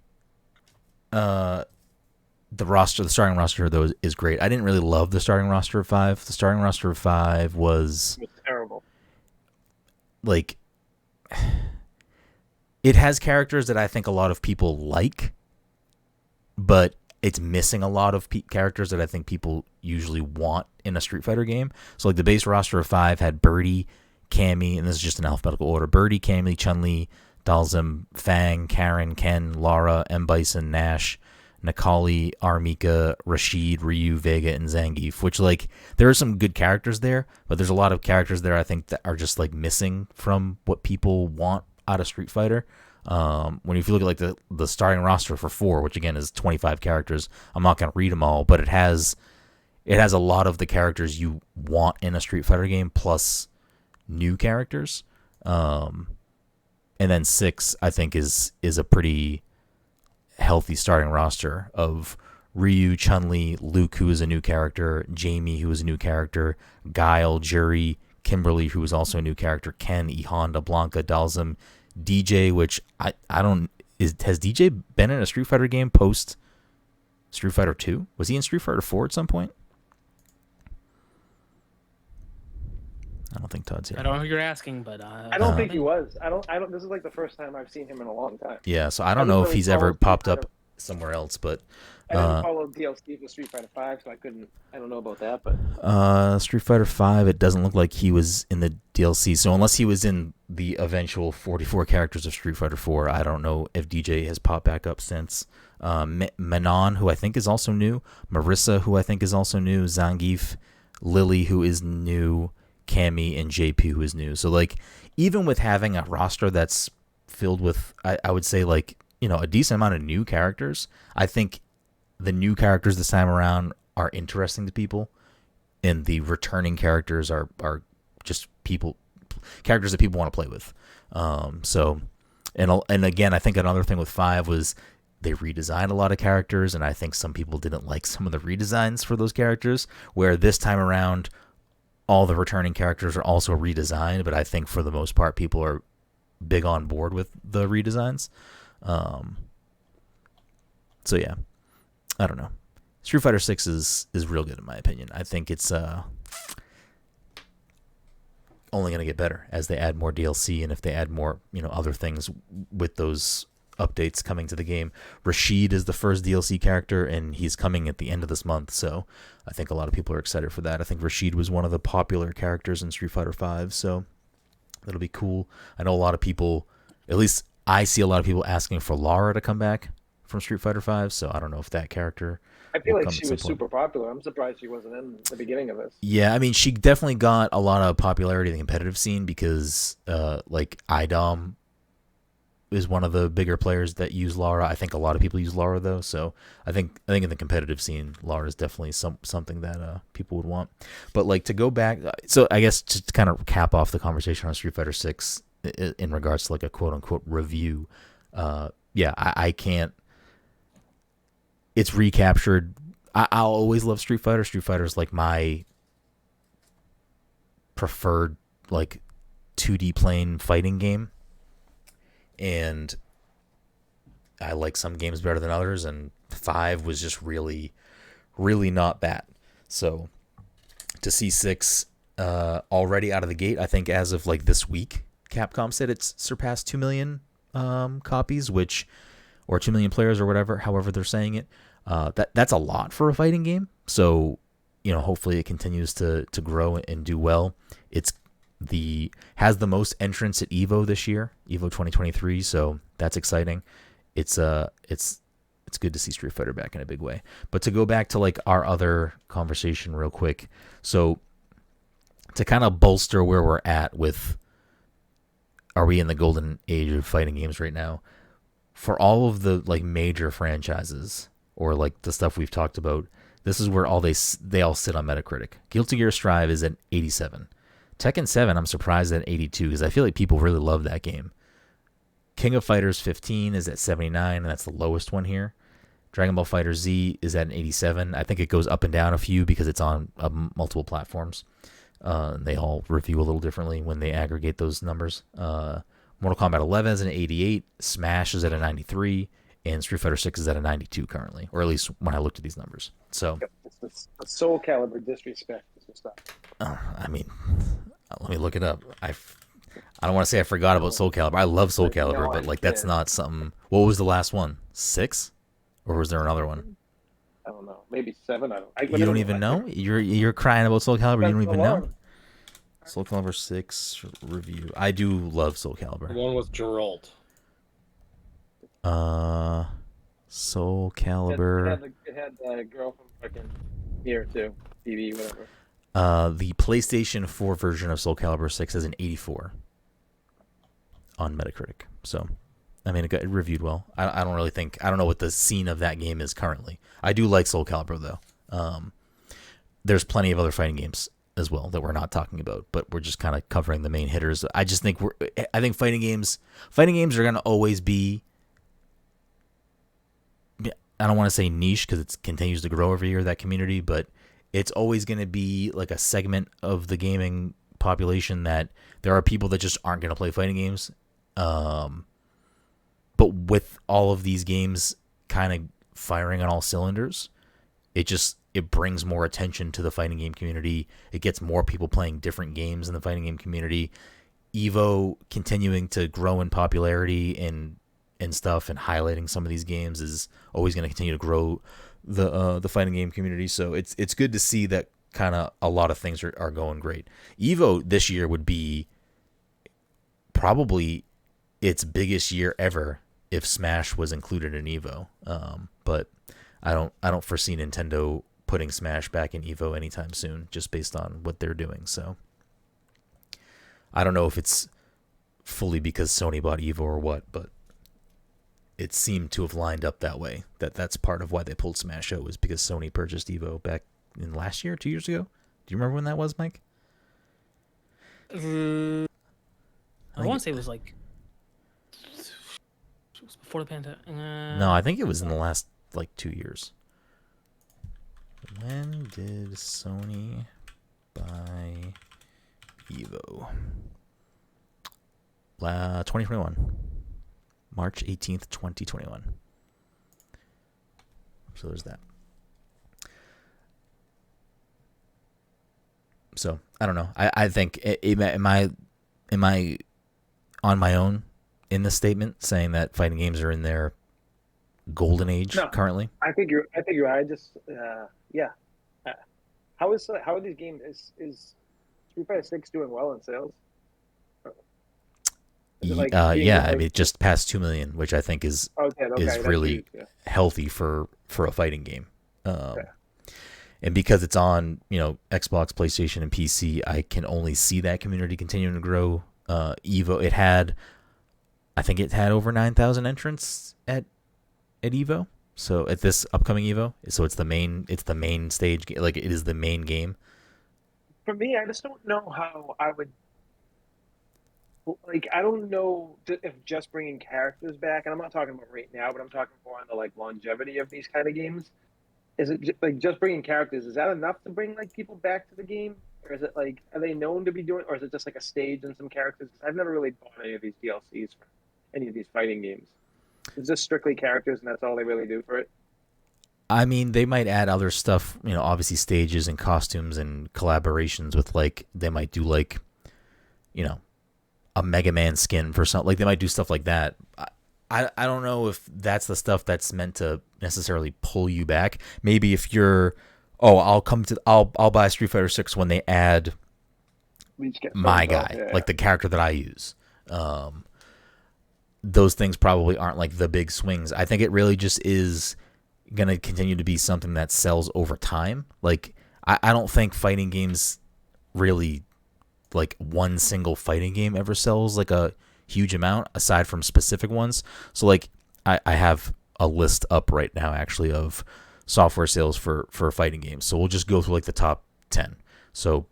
the starting roster though is great. I didn't really love the starting roster of 5. The starting roster of 5 was terrible. Like, it has characters that I think a lot of people like, but it's missing a lot of characters that I think people usually want in a Street Fighter game. So like the base roster of 5 had Birdie, Cammy, and this is just in alphabetical order: Birdie, Cammy, Chun-Li, Dalsum, Fang, Karen, Ken, Lara, M. Bison, Nash, Nikali, Armika, Rashid, Ryu, Vega, and Zangief, which, like, there are some good characters there, but there's a lot of characters there I think that are just, like, missing from what people want out of Street Fighter. If you look at, like, the starting roster for 4, which, again, is 25 characters, I'm not going to read them all, but it has a lot of the characters you want in a Street Fighter game, plus new characters. And then 6, I think, is a pretty healthy starting roster of Ryu, Chun-Li, Luke, who is a new character, Jamie, who is a new character, Guile, Juri, Kimberly, who is also a new character, Ken, E Honda, Blanca, Dalsum, DJ, which has DJ been in a Street Fighter game post Street Fighter 2? Was he in Street Fighter 4 at some point? I don't think Todd's here. I don't know who you're asking, but I don't think he was. I don't. This is like the first time I've seen him in a long time. Yeah, so I don't know if he's ever popped up somewhere else, but I didn't follow DLC for Street Fighter 5, so I don't know about that, but Street Fighter 5, it doesn't look like he was in the DLC. So unless he was in the eventual 44 characters of Street Fighter 4, I don't know if DJ has popped back up since. Manon, who I think is also new, Marissa, who I think is also new, Zangief, Lily, who is new, Cammy, and JP, who is new. So, like, even with having a roster that's filled with, I would say, like, you know, a decent amount of new characters, I think the new characters this time around are interesting to people, and the returning characters are just characters that people want to play with. And again, I think another thing with 5 was they redesigned a lot of characters, and I think some people didn't like some of the redesigns for those characters, where this time around all the returning characters are also redesigned, but I think for the most part people are big on board with the redesigns. So yeah, I don't know. Street Fighter 6 is real good in my opinion. I think it's only going to get better as they add more DLC, and if they add more, you know, other things with those updates coming to the game. Rashid is the first DLC character, and he's coming at the end of this month, so I think a lot of people are excited for that. I think Rashid was one of the popular characters in Street Fighter 5, so that'll be cool. I know a lot of people, at least I see a lot of people asking for Lara to come back from Street Fighter 5, so I don't know if that character... I feel like she was super popular. I'm surprised she wasn't in the beginning of this. Yeah, I mean, she definitely got a lot of popularity in the competitive scene because, like, IDOM is one of the bigger players that use Lara. I think a lot of people use Lara though, so I think in the competitive scene, Lara is definitely something that people would want. But like to go back, so I guess just to kind of cap off the conversation on Street Fighter 6 in regards to like a quote unquote review, I can't. It's recaptured. I'll always love Street Fighter. Street Fighter is like my preferred like 2D plane fighting game, and I like some games better than others, and 5 was just really not bad. So to see 6 already out of the gate, I think as of like this week, Capcom said it's surpassed 2 million copies, or 2 million players or whatever, however they're saying it. That's a lot for a fighting game. So, hopefully it continues to grow and do well. Has the most entrants at Evo this year, Evo 2023. So that's exciting. It's good to see Street Fighter back in a big way. But to go back to like our other conversation real quick. So to kind of bolster where we're at with, are we in the golden age of fighting games right now? For all of the like major franchises or like the stuff we've talked about, this is where they all sit on Metacritic. Guilty Gear Strive is at 87. Tekken 7, I'm surprised at 82 because I feel like people really love that game. King of Fighters 15 is at 79, and that's the lowest one here. Dragon Ball Fighter Z is at an 87. I think it goes up and down a few because it's on multiple platforms. They all review a little differently when they aggregate those numbers. Mortal Kombat 11 is an 88. Smash is at a 93. And Street Fighter 6 is at a 92 currently, or at least when I looked at these numbers. So, it's the Soul Calibur disrespect. I mean, let me look it up. I don't want to say I forgot about Soul Calibur. I love Soul Calibur, but like that's not something. What was the last one? 6, or was there another one? I don't know. Maybe 7. You don't even know? You're crying about Soul Calibur. You don't even know? Soul Calibur 6 review. I do love Soul Calibur. The one with Geralt. Soul Calibur. It had the girl from fucking here too. TV, whatever. The PlayStation 4 version of Soul Calibur 6 has an 84 on Metacritic. So, I mean, it reviewed well. I don't know what the scene of that game is currently. I do like Soul Calibur though. There's plenty of other fighting games as well that we're not talking about, but we're just kind of covering the main hitters. I just think I think fighting games are going to always be, I don't want to say niche because it continues to grow every year, that community, but it's always going to be like a segment of the gaming population that there are people that just aren't going to play fighting games. But with all of these games kind of firing on all cylinders, it brings more attention to the fighting game community. It gets more people playing different games in the fighting game community. Evo continuing to grow in popularity and stuff, and highlighting some of these games is always going to continue to grow the fighting game community. So it's good to see that kind of a lot of things are going great. Evo this year would be probably its biggest year ever if Smash was included in Evo. But I don't foresee Nintendo putting Smash back in Evo anytime soon, just based on what they're doing. So I don't know if it's fully because Sony bought Evo or what, but it seemed to have lined up that way. That's part of why they pulled Smash out, was because Sony purchased Evo back in last year, 2 years ago. Do you remember when that was, Mike? I want to say it was like before the pandemic. No, I think it was in the last like 2 years. When did Sony buy Evo? 2021. March 18th, 2021. So there's that. So I don't know. I think am I on my own in this statement saying that fighting games are in their golden age currently? I think you're. I just yeah. How are these games? Is Street Fighter 6 doing well in sales? Yeah, I mean, it just passed 2 million, which I think is really healthy for a fighting game. And because it's on, Xbox, PlayStation, and PC, I can only see that community continuing to grow. Evo, it had I think it had over 9,000 entrants at Evo. So at this upcoming Evo, so it's the main stage, like it is the main game. For me, I just don't know how I would. Like, I don't know if just bringing characters back, and I'm not talking about right now, but I'm talking more on the like longevity of these kind of games. Is it like just bringing characters? Is that enough to bring like people back to the game, or is it like are they known to be doing, or is it just like a stage and some characters? Because I've never really bought any of these DLCs for any of these fighting games. It's just strictly characters, and that's all they really do for it. I mean, they might add other stuff, obviously stages and costumes and collaborations with like they might do like, a Mega Man skin for something. Like they might do stuff like that. I don't know if that's the stuff that's meant to necessarily pull you back. Maybe if you're, I'll buy Street Fighter 6 when they add my guy, like the character that I use. Those things probably aren't like the big swings. I think it really just is going to continue to be something that sells over time. Like I don't think fighting games really, like one single fighting game ever sells like a huge amount aside from specific ones. So like I have a list up right now actually of software sales for fighting games. So we'll just go through like the top 10. So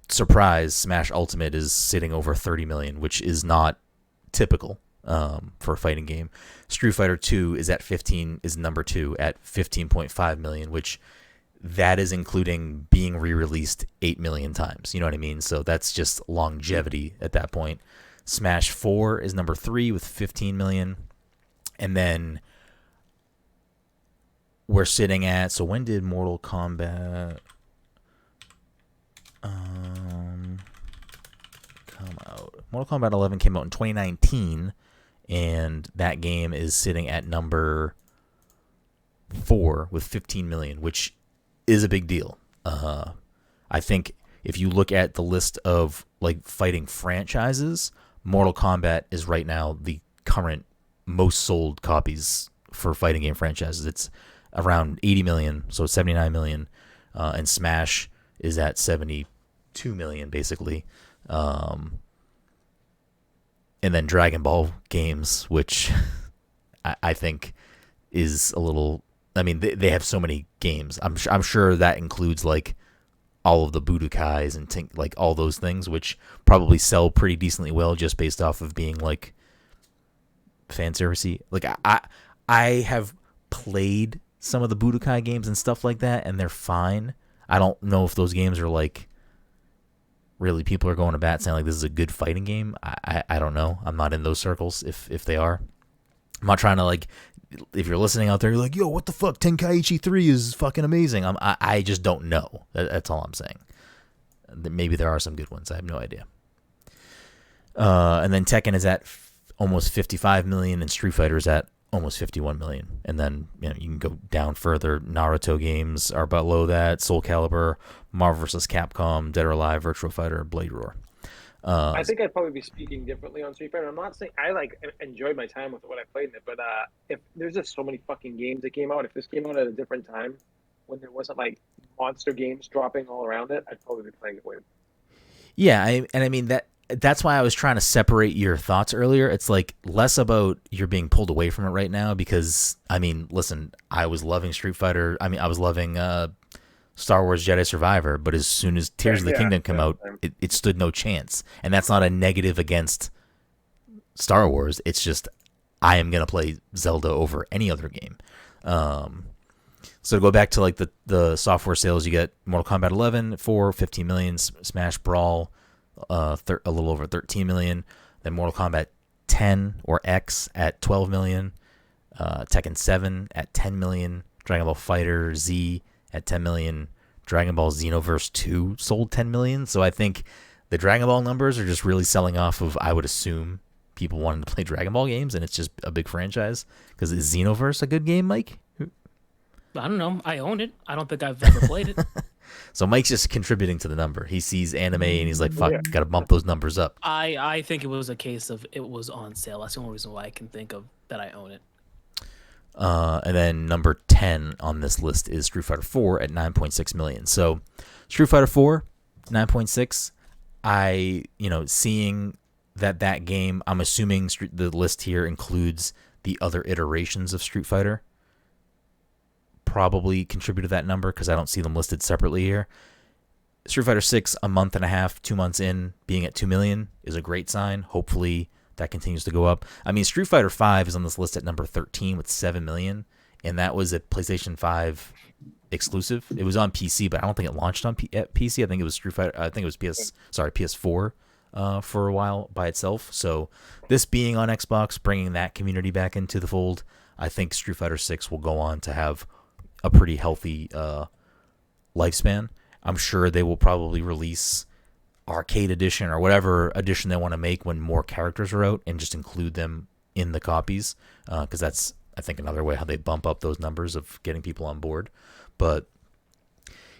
surprise, Smash Ultimate is sitting over 30 million, which is not typical for a fighting game. Street Fighter 2 is number 2 at 15.5 million, which that is including being re-released 8 million times. You know what I mean? So that's just longevity at that point. Smash 4 is number 3 with 15 million. And then we're sitting at, so when did Mortal Kombat come out? Mortal Kombat 11 came out in 2019, and that game is sitting at number 4 with 15 million, which is a big deal. I think if you look at the list of like fighting franchises, Mortal Kombat is right now the current most sold copies for fighting game franchises. It's around 80 million, so 79 million, and Smash is at 72 million basically. And then Dragon Ball games, which I think is a little. I mean, they have so many games. I'm sure that includes like all of the Budokais and like all those things, which probably sell pretty decently well just based off of being like fan servicey. Like I have played some of the Budokai games and stuff like that, and they're fine. I don't know if those games are like really people are going to bat saying like this is a good fighting game. I don't know. I'm not in those circles if they are. I'm not trying to like. If you're listening out there, you're like, yo, what the fuck? Tenkaichi 3 is fucking amazing. I just don't know. That's all I'm saying. Maybe there are some good ones. I have no idea. And then Tekken is at almost 55 million, and Street Fighter is at almost 51 million. And then you can go down further. Naruto games are below that. Soul Calibur, Marvel vs. Capcom, Dead or Alive, Virtua Fighter, Blade Roar. I think I'd probably be speaking differently on Street Fighter. I'm not saying I like enjoyed my time with what I played in it, but if there's just so many fucking games that came out, if this came out at a different time when there wasn't like monster games dropping all around it, I'd probably be playing it with. Yeah, I mean that's why I was trying to separate your thoughts earlier. It's like less about you're being pulled away from it right now because I mean, listen, I was loving Street Fighter. I mean, I was loving Star Wars Jedi Survivor, but as soon as Tears of the Kingdom came out, it stood no chance. And that's not a negative against Star Wars. It's just I am going to play Zelda over any other game. So to go back to like the software sales, you get Mortal Kombat 11 for 15 million, Smash Brawl a little over 13 million, then Mortal Kombat 10 or X at 12 million, Tekken 7 at 10 million, Dragon Ball Fighter Z at 10 million, Dragon Ball Xenoverse 2 sold 10 million. So I think the Dragon Ball numbers are just really selling off of, I would assume, people wanting to play Dragon Ball games, and it's just a big franchise. Because is Xenoverse a good game, Mike? I don't know. I own it. I don't think I've ever played it. So Mike's just contributing to the number. He sees anime and he's like, fuck, gotta bump those numbers up. I think it was a case of it was on sale. That's the only reason why I can think of that I own it. And then number 10 on this list is Street Fighter 4 at 9.6 million. So Street Fighter 4, 9.6. Seeing that game, I'm assuming the list here includes the other iterations of Street Fighter, probably contribute to that number because I don't see them listed separately here. Street Fighter 6, a month and a half, 2 months in, being at 2 million is a great sign. Hopefully that continues to go up. I mean, Street Fighter 5 is on this list at number 13 with 7 million, and that was a PlayStation 5 exclusive. It was on PC, but I don't think it launched on PC. I think it was Street Fighter. I think it was PS4 for a while by itself. So this being on Xbox, bringing that community back into the fold, I think Street Fighter 6 will go on to have a pretty healthy lifespan. I'm sure they will probably release arcade edition or whatever edition they want to make when more characters are out and just include them in the copies, because that's, I think, another way how they bump up those numbers of getting people on board. But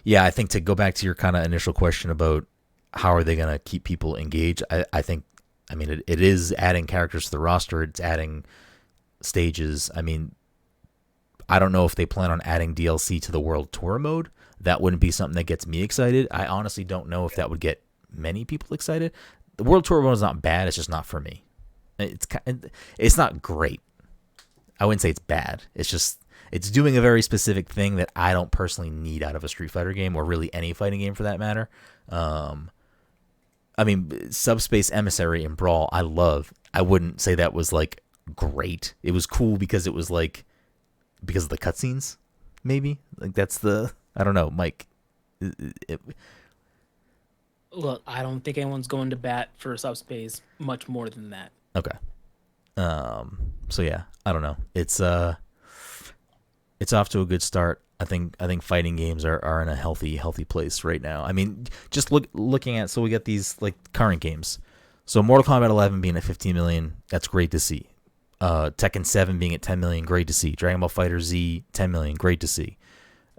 yeah, I think to go back to your kind of initial question about how are they going to keep people engaged, I think, I mean, it is adding characters to the roster. It's adding stages. I mean, I don't know if they plan on adding DLC to the World Tour mode. That wouldn't be something that gets me excited. I honestly don't know if that would get many people excited. The World Tour mode is not bad. It's just not for me. It's not great. I wouldn't say it's bad. It's just, it's doing a very specific thing that I don't personally need out of a Street Fighter game, or really any fighting game for that matter. I mean, Subspace Emissary and Brawl, I love. I wouldn't say that was like great. It was cool because it was like, because of the cutscenes, maybe. Like that's the, I don't know, Mike. Look, I don't think anyone's going to bat for Subspace much more than that. Okay. So yeah, I don't know. It's off to a good start. I think fighting games are in a healthy place right now. I mean, just looking at, so we got these like current games. So Mortal Kombat 11 being at 15 million, that's great to see. Tekken 7 being at 10 million, great to see. Dragon Ball FighterZ 10 million, great to see.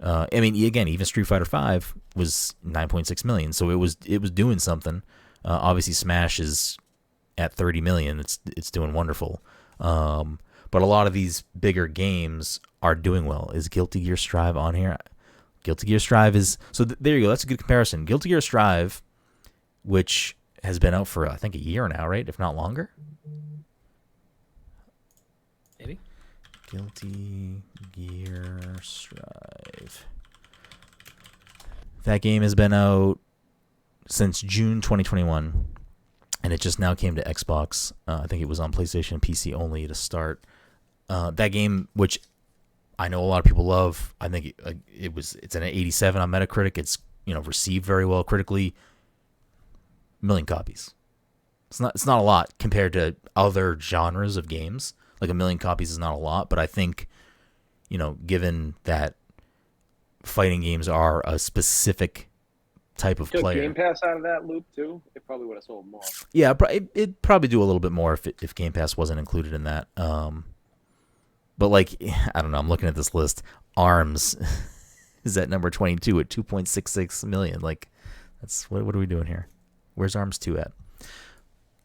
I mean, again, even Street Fighter 5 was 9.6 million, so it was doing something. Obviously, Smash is at 30 million. It's doing wonderful. But a lot of these bigger games are doing well. Is Guilty Gear Strive on here? Guilty Gear Strive is, so there you go. That's a good comparison. Guilty Gear Strive, which has been out for I think a year now, right? If not longer. Maybe. Guilty Gear Strive. That game has been out since June 2021, and it just now came to Xbox. I think it was on PlayStation and PC only to start. That game, which I know a lot of people love, I think it's an 87 on Metacritic. It's received very well critically. 1 million copies. It's not a lot compared to other genres of games. Like 1 million copies is not a lot, but I think, given that fighting games are a specific type of player. Game Pass out of that loop too, it probably would have sold more. Yeah, it'd probably do a little bit more if Game Pass wasn't included in that. But like, I don't know, I'm looking at this list. ARMS is at number 22 at 2.66 million. Like, that's what are we doing here? Where's ARMS 2 at?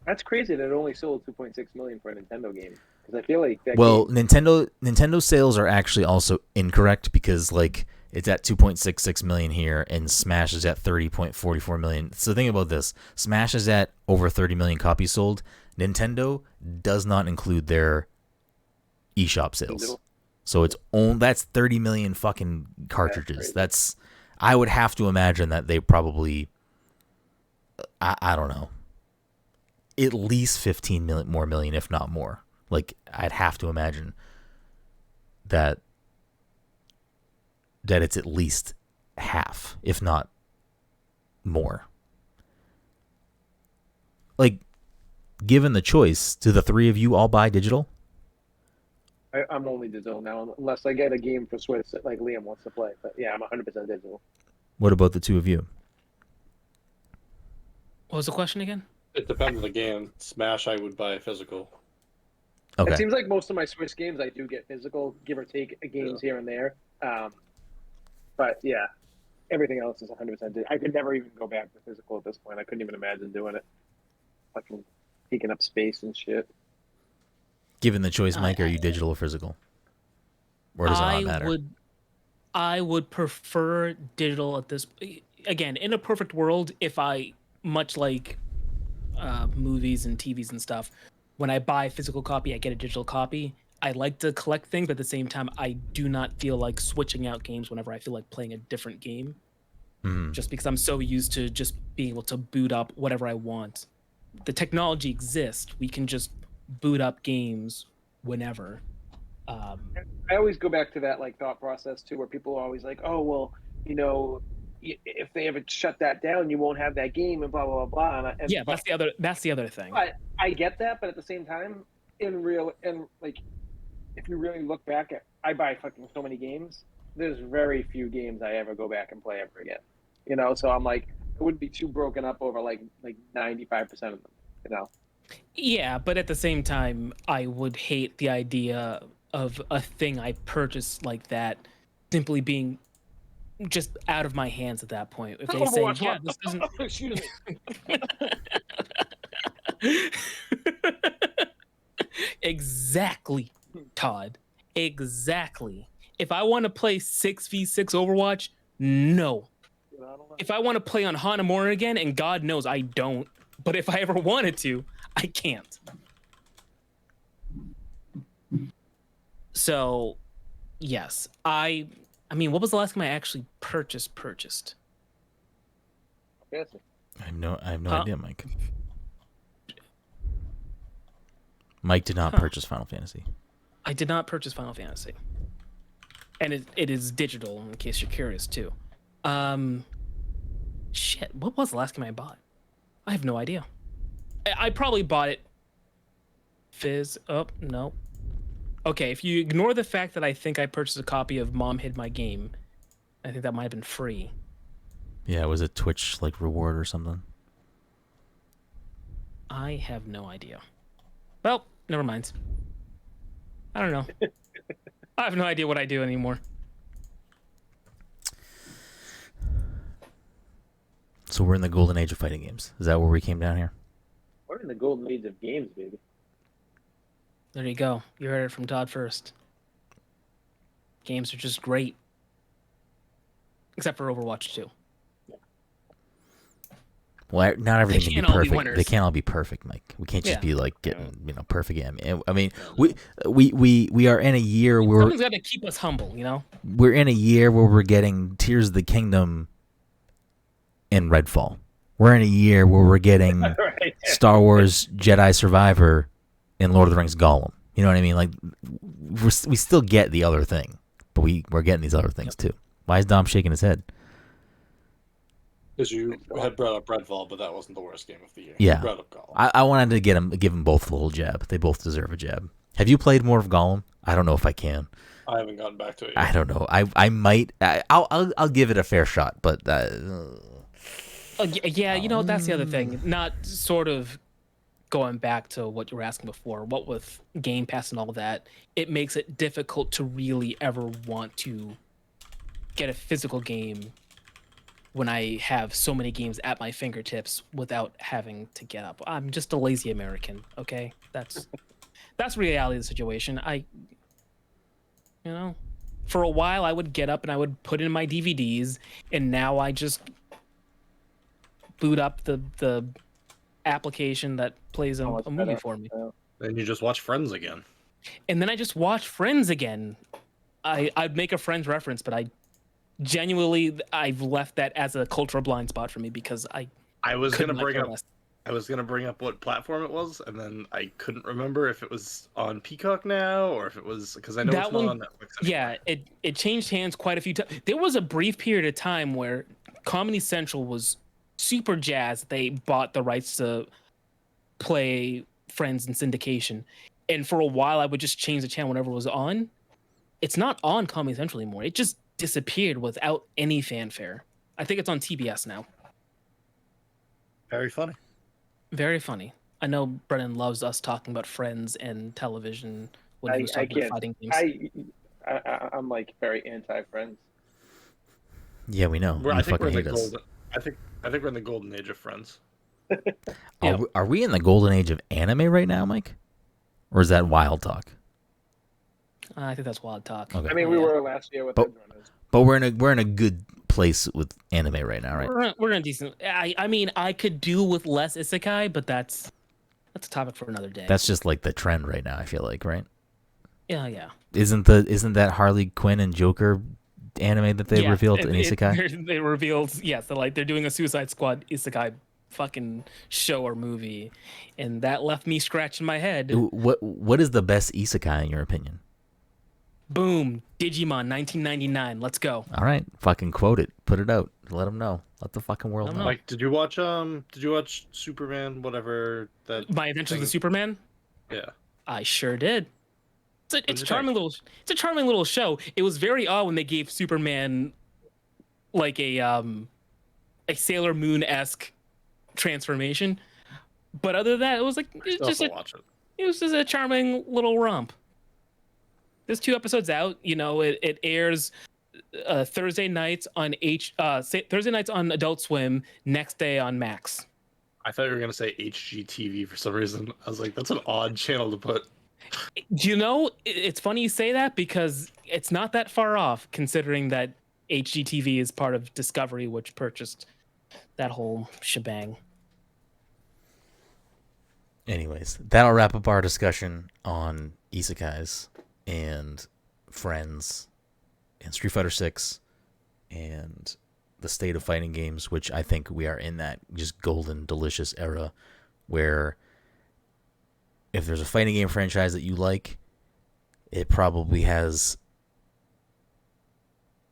That's crazy that it only sold 2.6 million for a Nintendo game. Because I feel like that Nintendo sales are actually also incorrect, because like it's at 2.66 million here, and Smash is at 30.44 million. So think about this: Smash is at over 30 million copies sold. Nintendo does not include their eShop sales, so that's 30 million fucking cartridges. That's I would have to imagine that they probably, I don't know, at least 15 million, if not more. Like, I'd have to imagine that it's at least half, if not more. Like, given the choice, do the three of you all buy digital? I'm only digital now, unless I get a game for Switch that like Liam wants to play. But yeah, I'm 100% digital. What about the two of you? What was the question again? It depends on the game. Smash, I would buy physical. Okay. It seems like most of my Switch games I do get physical, give or take games here and there. But yeah, everything else is 100% digital. I could never even go back to physical at this point. I couldn't even imagine doing it. Fucking taking up space and shit. Given the choice, Mike, are you digital or physical? Or does it not matter? I would prefer digital at this. Again, in a perfect world, if I, much like movies and TVs and stuff. When I buy a physical copy, I get a digital copy. I like to collect things, but at the same time, I do not feel like switching out games whenever I feel like playing a different game. Just because I'm so used to just being able to boot up whatever I want. The technology exists. We can just boot up games whenever. I always go back to that like thought process too, where people are always like, "Oh, well, you know, if they ever shut that down, you won't have that game," and blah blah blah blah. Yeah, that's the other thing. But I get that, but at the same time, like, if you really look back at, I buy fucking so many games. There's very few games I ever go back and play ever again. You know, so I'm like, it wouldn't be too broken up over like 95% of them. You know. Yeah, but at the same time, I would hate the idea of a thing I purchased like that simply being just out of my hands at that point. If they say, "Yeah, this doesn't," excuse me. Exactly, Todd. Exactly. If I want to play 6v6 Overwatch, no. If I want to play on Hanamura again, and God knows I don't, but if I ever wanted to, I can't. So, yes, I mean, what was the last time I actually purchased? Yes. I have no idea, Mike. Mike did not purchase Final Fantasy. I did not purchase Final Fantasy. And it is digital, in case you're curious, too. Shit, what was the last game I bought? I have no idea. I probably bought it. No. Okay, if you ignore the fact that I think I purchased a copy of Mom Hid My Game, I think that might have been free. Yeah, it was a Twitch like reward or something. I have no idea. Well, never mind. I don't know. I have no idea what I do anymore. So we're in the golden age of fighting games. Is that where we came down here? We're in the golden age of games, baby. There you go. You heard it from Todd first. Games are just great. Except for Overwatch 2. Well, not everything can be perfect. They can't all be perfect, Mike. We can't just be like getting, perfect. I mean, we are in a year where someone's got to keep us humble, you know. We're in a year where we're getting Tears of the Kingdom and Redfall. We're in a year where we're getting Star Wars Jedi Survivor and Lord of the Rings Gollum. You know what I mean? Like, we still get the other thing, but we're getting these other things too. Why is Dom shaking his head? Because you had brought up Redfall, but that wasn't the worst game of the year. Yeah. You brought up Gollum. I wanted to give them both a little jab. They both deserve a jab. Have you played more of Gollum? I don't know if I can. I haven't gotten back to it yet. I don't know. I might. I'll give it a fair shot, but. Yeah, that's the other thing. Not sort of going back to what you were asking before. What with Game Pass and all that, it makes it difficult to really ever want to get a physical game when I have so many games at my fingertips without having to get up. I'm just a lazy American, okay? That's reality of the situation. For a while I would get up and I would put in my DVDs, and now I just boot up the application that plays a movie for me. Then you just watch Friends again. And then I just watch Friends again. I'd make a Friends reference, but I've left that as a cultural blind spot for me because I was gonna bring up what platform it was, and then I couldn't remember if it was on Peacock now or if it was, because I know it's not on Netflix anymore. Yeah, it changed hands quite a few times. There was a brief period of time where Comedy Central was super jazzed. They bought the rights to play Friends in syndication, and for a while I would just change the channel whenever it was on. It's not on Comedy Central anymore. It just disappeared without any fanfare. I think it's on TBS now. Very funny. Very funny. I know Brennan loves us talking about Friends and television when he was talking about fighting games. I'm like very anti-Friends. Yeah, we know. I think we're in the golden age of Friends. Are we in the golden age of anime right now, Mike? Or is that wild talk? I think that's wild talk. Okay. I mean, we were last year with Edgerunners. But we're in a good place with anime right now, right? We're in a decent. I mean, I could do with less isekai, but that's a topic for another day. That's just like the trend right now, I feel like, right? Yeah. Isn't that Harley Quinn and Joker anime that they revealed in isekai? They revealed, yes, they're doing a Suicide Squad isekai fucking show or movie, and that left me scratching my head. What is the best isekai in your opinion? Boom, Digimon 1999. Let's go. All right, fucking quote it, put it out, let them know, let the fucking world know. Like, did you watch Superman, whatever that? My Adventures of Superman. Yeah, I sure did. It's a charming little show. It was very odd when they gave Superman like a Sailor Moon-esque transformation, but other than that, it was like it was just a charming little romp. There's 2 episodes out. You know, it airs Thursday nights on Thursday nights on Adult Swim. Next day on Max. I thought you were gonna say HGTV for some reason. I was like, that's an odd channel to put. You know, it's funny you say that because it's not that far off, considering that HGTV is part of Discovery, which purchased that whole shebang. Anyways, that'll wrap up our discussion on isekais and Friends and Street Fighter 6 and the state of fighting games, which I think we are in that just golden, delicious era where if there's a fighting game franchise that you like, it probably has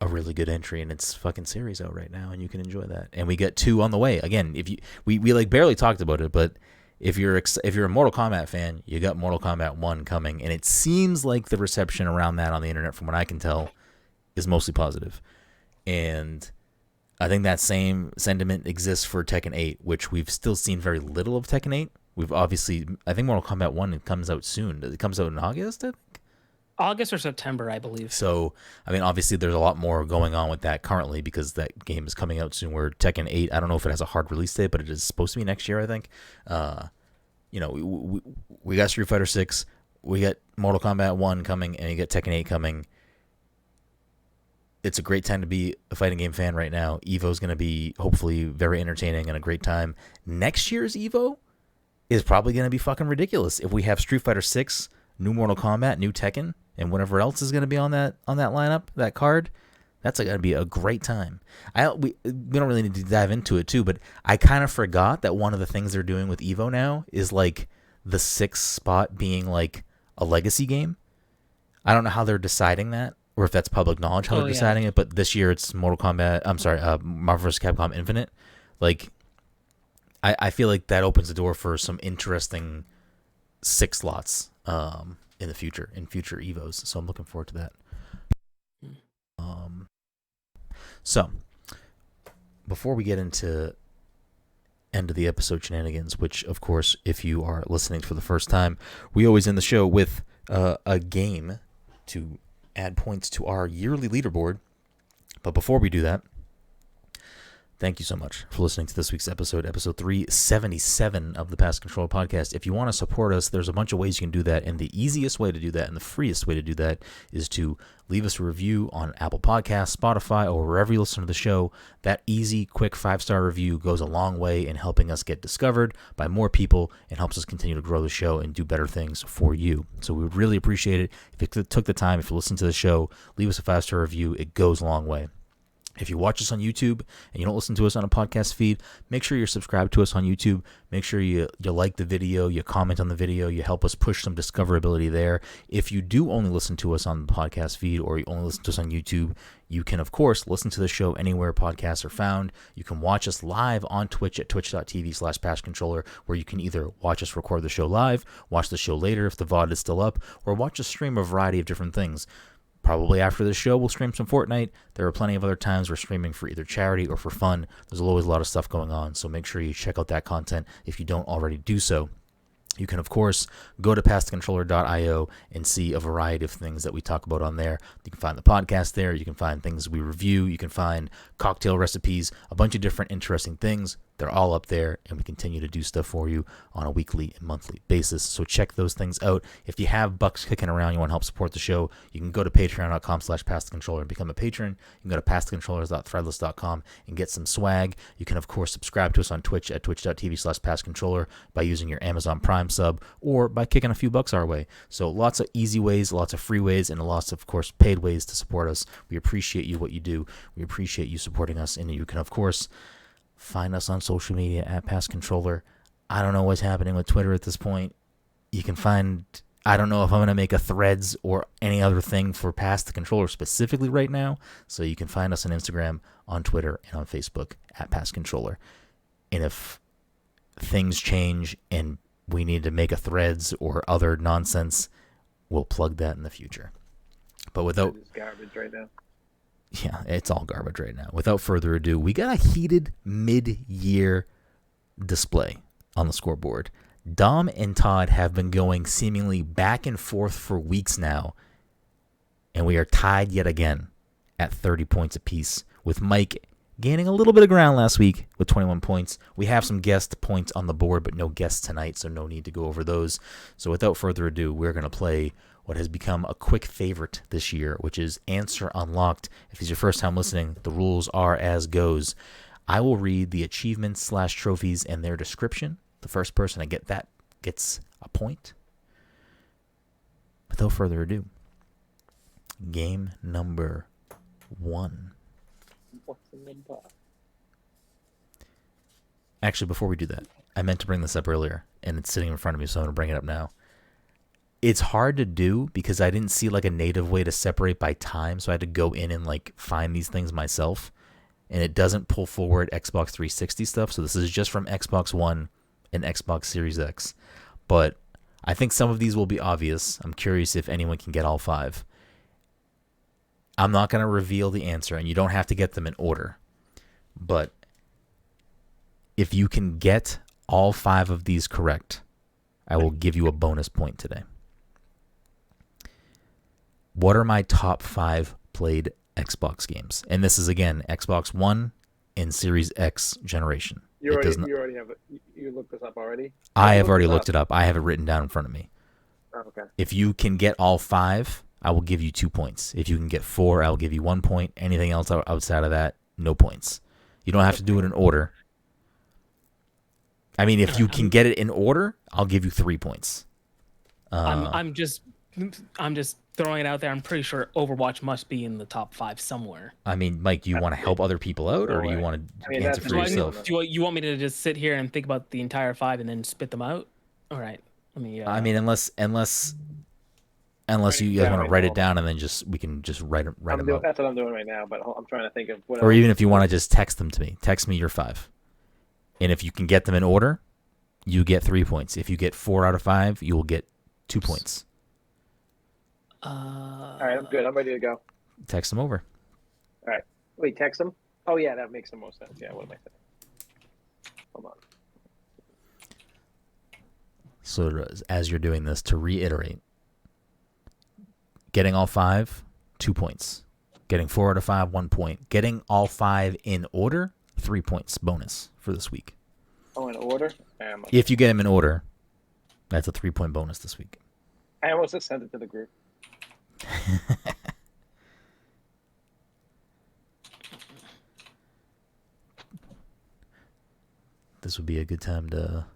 a really good entry in its fucking series out right now, and you can enjoy that. And we get 2 on the way. Again, if we like barely talked about it, but if you're a Mortal Kombat fan, you got Mortal Kombat 1 coming, and it seems like the reception around that on the internet, from what I can tell, is mostly positive. And I think that same sentiment exists for Tekken 8, which we've still seen very little of Tekken 8. We've obviously, I think Mortal Kombat 1 comes out soon. It comes out in August, I think? August or September, I believe. So, I mean, obviously there's a lot more going on with that currently because that game is coming out soon. Where Tekken 8, I don't know if it has a hard release date, but it is supposed to be next year, I think. You know, we got Street Fighter 6, we got Mortal Kombat 1 coming, and you get Tekken 8 coming. It's a great time to be a fighting game fan right now. EVO's going to be hopefully very entertaining and a great time. Next year's EVO is probably going to be fucking ridiculous if we have Street Fighter 6, new Mortal Kombat, new Tekken, and whatever else is going to be on that lineup, that card. That's going to be a great time. We don't really need to dive into it too, but I kind of forgot that one of the things they're doing with EVO now is like the 6th spot being like a legacy game. I don't know how they're deciding that, or if that's public knowledge how they're deciding it. But this year it's Mortal Kombat. I'm sorry, Marvel vs. Capcom Infinite. Like, I feel like that opens the door for some interesting 6 slots in the future, in future EVOs. So I'm looking forward to that. So before we get into end of the episode shenanigans, which of course, if you are listening for the first time, we always end the show with a game to add points to our yearly leaderboard. But before we do that, thank you so much for listening to this week's episode 377 of the Pass Control Podcast. If you want to support us, there's a bunch of ways you can do that, and the easiest way to do that and the freest way to do that is to leave us a review on Apple Podcasts, Spotify, or wherever you listen to the show. That easy, quick 5-star review goes a long way in helping us get discovered by more people and helps us continue to grow the show and do better things for you. So we would really appreciate it if you took the time, if you listen to the show, leave us a 5-star review. It goes a long way. If you watch us on YouTube and you don't listen to us on a podcast feed, make sure you're subscribed to us on YouTube. Make sure you like the video, you comment on the video, you help us push some discoverability there. If you do only listen to us on the podcast feed or you only listen to us on YouTube, you can, of course, listen to the show anywhere podcasts are found. You can watch us live on Twitch at twitch.tv/PassController, where you can either watch us record the show live, watch the show later if the VOD is still up, or watch us stream a variety of different things. Probably after the show, we'll stream some Fortnite. There are plenty of other times we're streaming for either charity or for fun. There's always a lot of stuff going on, so make sure you check out that content if you don't already do so. You can, of course, go to passthecontroller.io and see a variety of things that we talk about on there. You can find the podcast there. You can find things we review. You can find cocktail recipes, a bunch of different interesting things. They're all up there, and we continue to do stuff for you on a weekly and monthly basis. So check those things out. If you have bucks kicking around, you want to help support the show, you can go to patreon.com/passthecontroller and become a patron. You can go to passthecontrollers.threadless.com and get some swag. You can, of course, subscribe to us on Twitch at twitch.tv/passcontroller by using your Amazon Prime sub or by kicking a few bucks our way. So lots of easy ways, lots of free ways, and lots of course, paid ways to support us. We appreciate you, what you do. We appreciate you supporting us, and you can, of course, find us on social media at passcontroller. I don't know what's happening with Twitter at this point. You can find, I don't know if I'm going to make a Threads or any other thing for Pass the Controller specifically right now. So you can find us on Instagram, on Twitter, and on Facebook at Pass Controller. And if things change and we need to make a Threads or other nonsense, we'll plug that in the future. But without... It's garbage right now. Yeah, it's all garbage right now. Without further ado, we got a heated mid-year display on the scoreboard. Dom and Todd have been going seemingly back and forth for weeks now, and we are tied yet again at 30 points apiece, with Mike gaining a little bit of ground last week with 21 points. We have some guest points on the board, but no guests tonight, so no need to go over those. So without further ado, we're going to play what has become a quick favorite this year, which is Answer Unlocked. If it's your first time listening, the rules are as goes. I will read the achievements/trophies and their description. The first person to get that gets a point. Without further ado, game number 1. What's the number? Actually, before we do that, I meant to bring this up earlier, and it's sitting in front of me, so I'm going to bring it up now. It's hard to do because I didn't see like a native way to separate by time, so I had to go in and like find these things myself, and it doesn't pull forward Xbox 360 stuff, so this is just from Xbox One and Xbox Series X. But I think some of these will be obvious. I'm curious if anyone can get all 5. I'm not going to reveal the answer, and you don't have to get them in order, but if you can get all 5 of these correct, I will give you a bonus point today. What are my top 5 played Xbox games? And this is, again, Xbox One and Series X generation. You already have it. You looked this up already? I have already looked it up. I have it written down in front of me. Oh, okay. If you can get all 5, I will give you 2 points. If you can get 4, I will give you 1 point. Anything else outside of that, no points. You don't have to do it in order. I mean, if you can get it in order, I'll give you 3 points. I'm just throwing it out there. I'm pretty sure Overwatch must be in the top 5 somewhere. I mean, Mike, do you want to help other people out, or do you want to answer for yourself? Do you want me to just sit here and think about the entire 5 and then spit them out? All right. I mean, unless you guys want to write it down and then we can just write them out. That's what I'm doing right now, but I'm trying to think of what. Or even if you want to just text them to me, text me your 5. And if you can get them in order, you get 3 points. If you get 4 out of 5, you will get 2 points. All right, I'm good. I'm ready to go. Text them over. All right. Wait, text them? Oh, yeah, that makes the most sense. Yeah, what am I saying? Hold on. So as you're doing this, to reiterate, getting all 5, 2 points. Getting 4 out of 5, 1 point. Getting all 5 in order, 3 points bonus for this week. Oh, in order? If you get them in order, that's a 3-point bonus this week. I almost just sent it to the group. This would be a good time to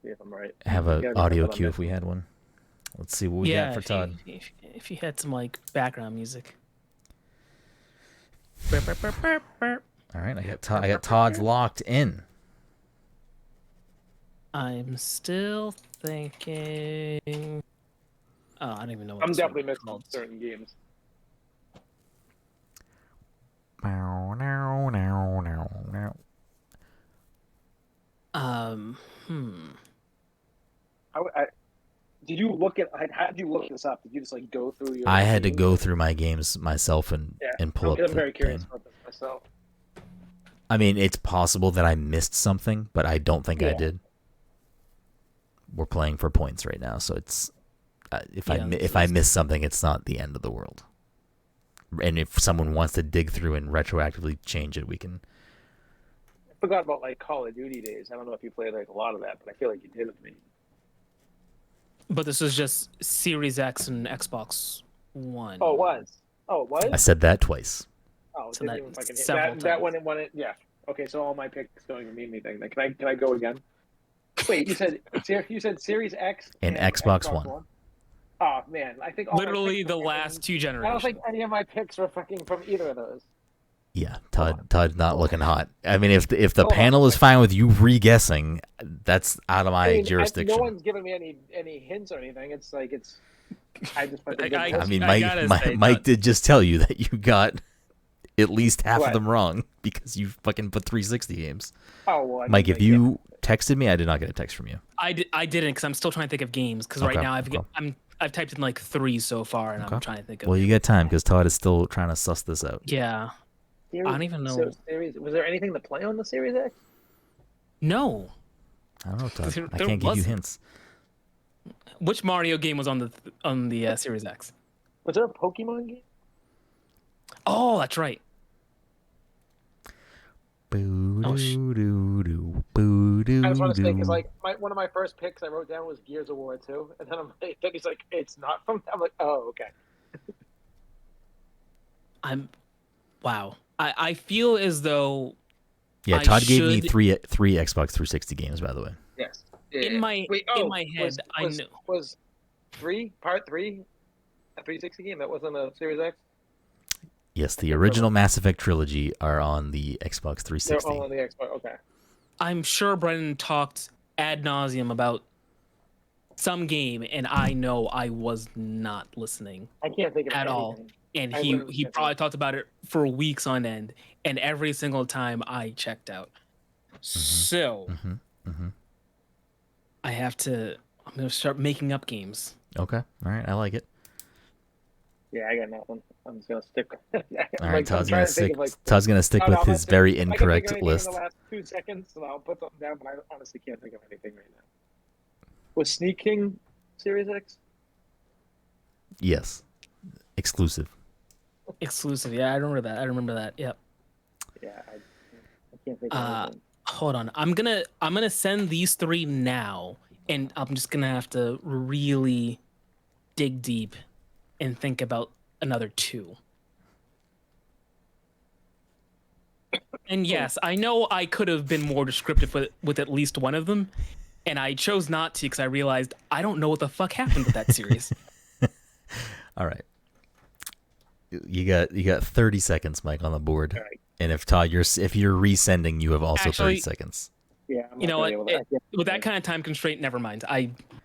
See if I'm right. have an audio cue if we had one. Let's see what we got for Todd. If you had some like background music. All right, I got Todd's locked in. I'm still thinking. Oh, I don't even know. What I'm definitely missing certain games. Did you look at? How did you look this up? Did you just like go through your? I had to go through my games myself and pull up. I'm very curious about this myself. I mean, it's possible that I missed something, but I don't think I did. We're playing for points right now, so it's if I miss something, it's not the end of the world. And if someone wants to dig through and retroactively change it, we can. forgot about like Call of Duty days. I don't know if you played like a lot of that, but I feel like you did with me. But this is just Series X and Xbox One. Oh, it was. Oh, it was. I said that twice. Oh, So didn't that even fucking several that times. when it yeah. Okay, so all my picks don't even mean anything. Then can I go again? Wait, you said Series X And Xbox One. Oh man, I think all my Literally picks the were last fucking, two I generations. don't think any of my picks were fucking from either of those. Yeah, Todd not looking hot. I mean, if the Hold on. panel is fine with you re-guessing, that's out of my jurisdiction. No one's giving me any hints or anything. It's like I just fucking did I this. I mean, I gotta say, Mike Todd- did just tell you that you got at least half What? of them wrong because you fucking put 360 games. Oh well, I mean, Mike, if like, you texted me, I did not get a text from you. I didn't because I'm still trying to think of games because Okay, right now okay. I've typed in like 3 so far and Okay. I'm trying to think of. Well, you got time because Todd is still trying to suss this out. Yeah. Series, I don't even know. So series, was there anything to play on the Series X? No. I don't know, Todd. There I can't give you wasn't. hints. Which Mario game was on the Series X? Was there a Pokemon game? Oh, that's right. I just want to say because like one of my first picks I wrote down was Gears of War 2, and then he's like, it's not from. I'm like, oh okay. Wow. I feel as though Yeah, I Todd gave me should- three Xbox 360 games, by the way. Yes. in my head I know. Was part 3 a 360 game that wasn't a Series X? Yes, the original Mass Effect trilogy are on the Xbox 360. They're all on the Xbox. Okay. I'm sure Brendan talked ad nauseum about some game, and I know I was not listening I can't think of at anything. all. And I he literally can't probably think. talked about it for weeks on end, and every single time I checked out. So I have to. I'm gonna start making up games. Okay, all right, I like it. Yeah, I got nothing. I'm just gonna stick. All right, Todd's gonna stick. Todd's gonna stick with his very incorrect list. In the last 2 seconds, so I'll put something down, but I honestly can't think of anything right now. Was Sneak King Series X? Yes, exclusive. Exclusive. Yeah, I remember that. Yep. Yeah, I can't think of anything. Hold on. I'm gonna send these 3 now, and I'm just gonna have to really dig deep and think about another 2. And yes, I know I could have been more descriptive with at least one of them, and I chose not to because I realized I don't know what the fuck happened with that series. All right, you got 30 seconds, Mike, on the board. All right. And if Todd, if you're resending, you have also 30 seconds. Yeah, I'm You know not gonna what? be able to- With that kind of time constraint, never mind.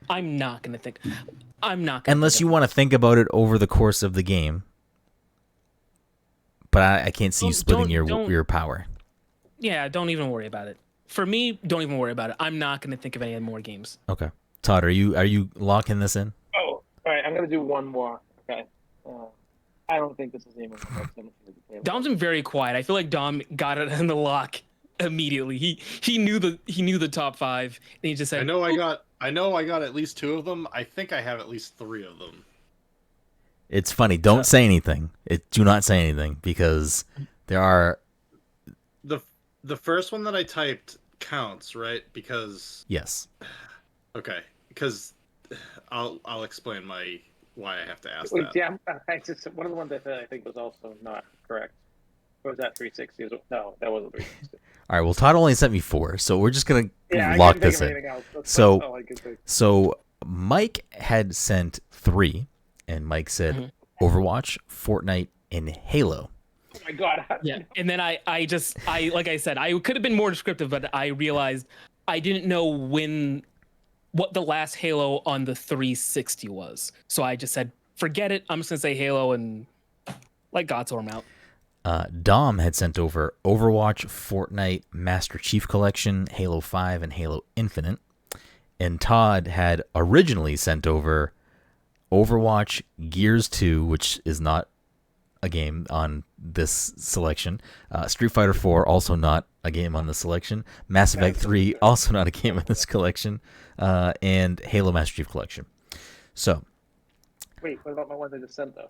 I'm not gonna think. I'm not. Gonna Unless think you want to think about it over the course of the game. But I can't see you splitting your power. Yeah, don't even worry about it. For me, don't even worry about it. I'm not going to think of any more games. Okay, Todd, are you locking this in? Oh, all right. I'm gonna do one more. Okay. I don't think this is even. Dom's been very quiet. I feel like Dom got it in the lock immediately. He knew the top 5, and he just said, I know I got at least 2 of them. I think I have at least 3 of them. It's funny. Don't say anything. Do not say anything because there are. The first one that I typed counts, right? Because Yes. okay, because I'll explain why I have to ask Wait, that. yeah, I just one of the ones I said I think was also not correct. Or was that 360? No, that wasn't 360. All right. Well, Todd only sent me 4, so we're just gonna Yeah, lock I couldn't think this of in. anything else. That's So- all I could think. So Mike had sent 3, and Mike said Overwatch, Fortnite, and Halo. Oh my god. yeah. And then I like I said, I could have been more descriptive, but I realized I didn't know what the last Halo on the 360 was. So I just said, forget it. I'm just gonna say Halo and like Godstorm out. Dom had sent over Overwatch, Fortnite, Master Chief Collection, Halo 5, and Halo Infinite. And Todd had originally sent over Overwatch, Gears 2, which is not a game on this selection. Street Fighter 4, also not a game on this selection. Mass Effect 3, also not a game on this collection. And Halo Master Chief Collection. So, Wait, what about my ones I just sent though?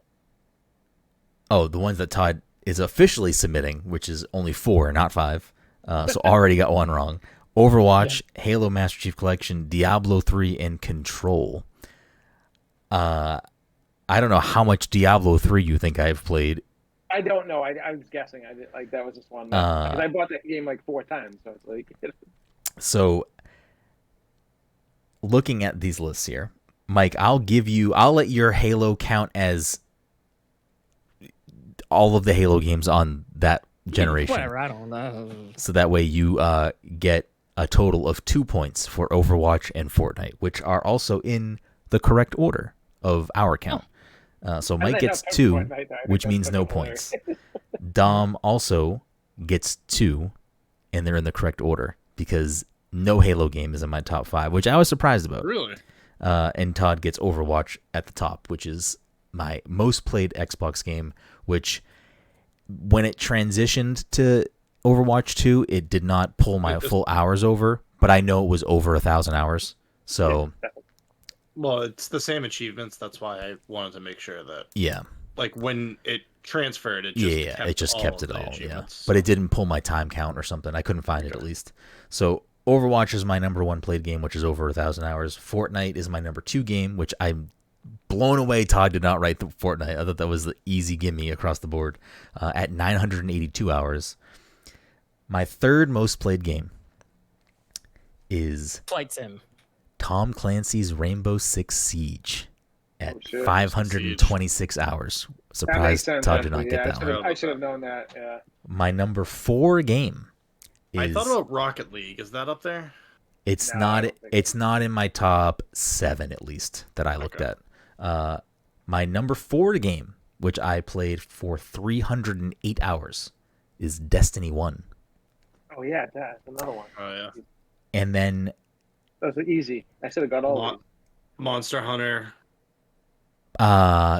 the ones that Todd is officially submitting, which is only 4, not 5. So already got one wrong. Overwatch, Halo Master Chief Collection, Diablo 3, and Control. I don't know how much Diablo 3 you think I've played. I don't know. I was guessing. I did, like that was just one. Because I bought that game like 4 times, so it's like. So, looking at these lists here, Mike, I'll let your Halo count as all of the Halo games on that generation. Whatever, I don't know. So that way you get a total of 2 points for Overwatch and Fortnite, which are also in the correct order of our count. So Mike gets 2, which means no points. Dom also gets 2, and they're in the correct order because no Halo game is in my top 5, which I was surprised about. Really? And Todd gets Overwatch at the top, which is my most played Xbox game, which when it transitioned to Overwatch 2, it did not pull my full hours over, but I know it was over 1,000 hours. So, well, it's the same achievements. That's why I wanted to make sure that like when it transferred, it just kept it all. Yeah, but it didn't pull my time count or something. I couldn't find it at least. So Overwatch is my number 1 played game, which is over 1,000 hours. Fortnite is my number 2 game, which I'm blown away. Todd did not write the Fortnite. I thought that was the easy gimme across the board at 982 hours. My 3rd most played game is Flight Sim. Tom Clancy's Rainbow Six Siege at 526 hours. Surprised Todd did not get that one. I should have known that. Yeah. My number 4 game is... I thought about Rocket League. Is that up there? It's not. It's not in my top 7 at least that I looked at. My number 4 game, which I played for 308 hours, is Destiny 1. Oh yeah, that's another one. Oh yeah. And then those are easy. I should have got all of them. Monster Hunter.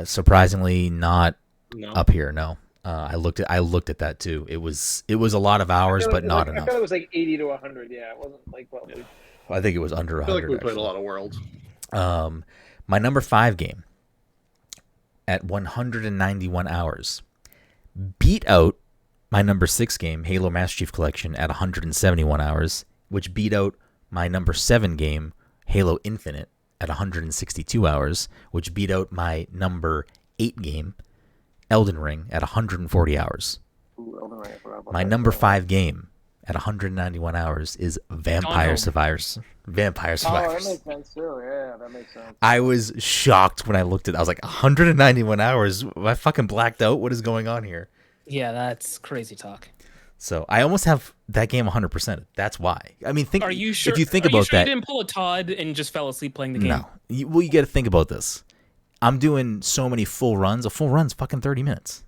Surprisingly not up here. No. I looked at that too. It was a lot of hours, but not enough. I thought it was like 80 to 100. Yeah, it wasn't like what we... I think it was under 100. I feel like we played a lot of Worlds. My number 5 game at 191 hours beat out my number 6 game, Halo Master Chief Collection, at 171 hours, which beat out my number 7 game, Halo Infinite, at 162 hours, which beat out my number 8 game, Elden Ring, at 140 hours. Ooh, Elden Ring, my number 5 game at 191 hours is Vampire Survivors. Vampire Survivors. Oh, that makes sense too. Yeah, that makes sense. I was shocked when I looked at it. I was like, 191 hours? I fucking blacked out. What is going on here? Yeah, that's crazy talk. So I almost have that game 100%. That's why. I mean, Are you sure? If you think about that, you didn't pull a Todd and just fell asleep playing the game? No. You got to think about this. I'm doing so many full runs. A full run's fucking 30 minutes.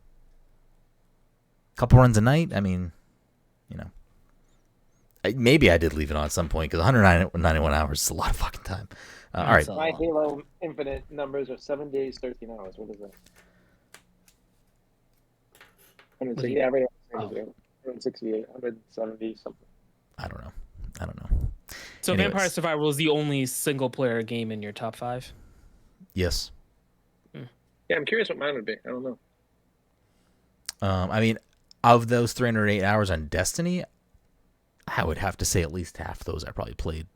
A couple runs a night. I mean, maybe I did leave it on at some point because 191 hours is a lot of fucking time. All right. My Halo Infinite numbers are 7 days, 13 hours. What is that? 160, yeah, right. 168, 170 something. I don't know. So anyways. Vampire Survivor was the only single player game in your top 5? Yes. Yeah, I'm curious what mine would be. I don't know. I mean, of those 308 hours on Destiny, I would have to say at least half of those I probably played.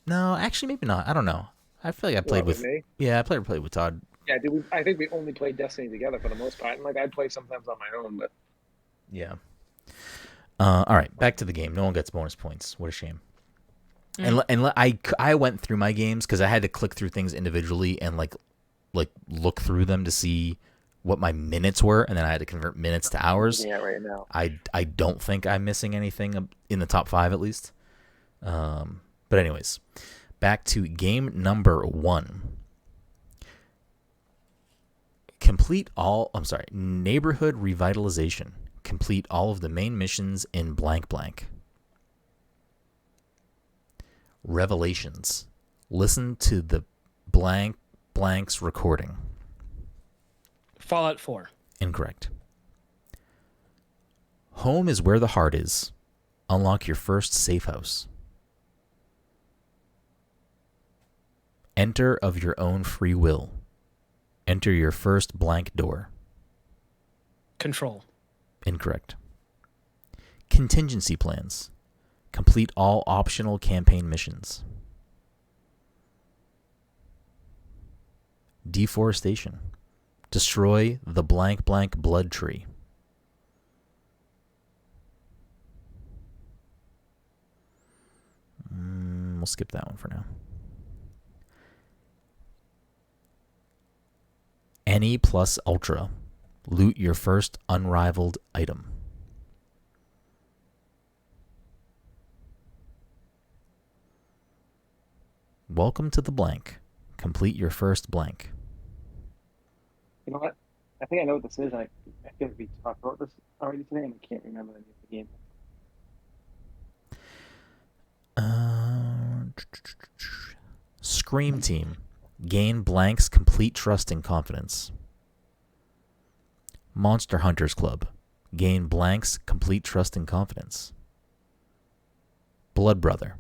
No, actually, maybe not. I don't know. I feel like I played with me. Yeah, I played with Todd. Yeah, I think we only played Destiny together for the most part. And like I'd play sometimes on my own, but yeah. All right, back to the game. No one gets bonus points. What a shame. And I went through my games because I had to click through things individually and like look through them to see what my minutes were, and then I had to convert minutes to hours. Yeah, right now. I don't think I'm missing anything in the top 5 at least. But anyways, back to game number 1. Neighborhood revitalization. Complete all of the main missions in blank blank. Revelations. Listen to the blank's recording. Fallout 4. Incorrect. Home is where the heart is. Unlock your first safe house. Enter of your own free will. Enter your first blank door. Control. Incorrect. Contingency plans. Complete all optional campaign missions. Deforestation. Destroy the blank blank blood tree. We'll skip that one for now. Any plus ultra. Loot your first unrivaled item. Welcome to the blank. Complete your first blank. You know what? I think I know what this is. I feel like we talked about this already today, and I can't remember the name of the game. Scream Team. Gain blank's complete trust and confidence. Monster Hunters Club. Gain blank's complete trust and confidence. Blood Brother.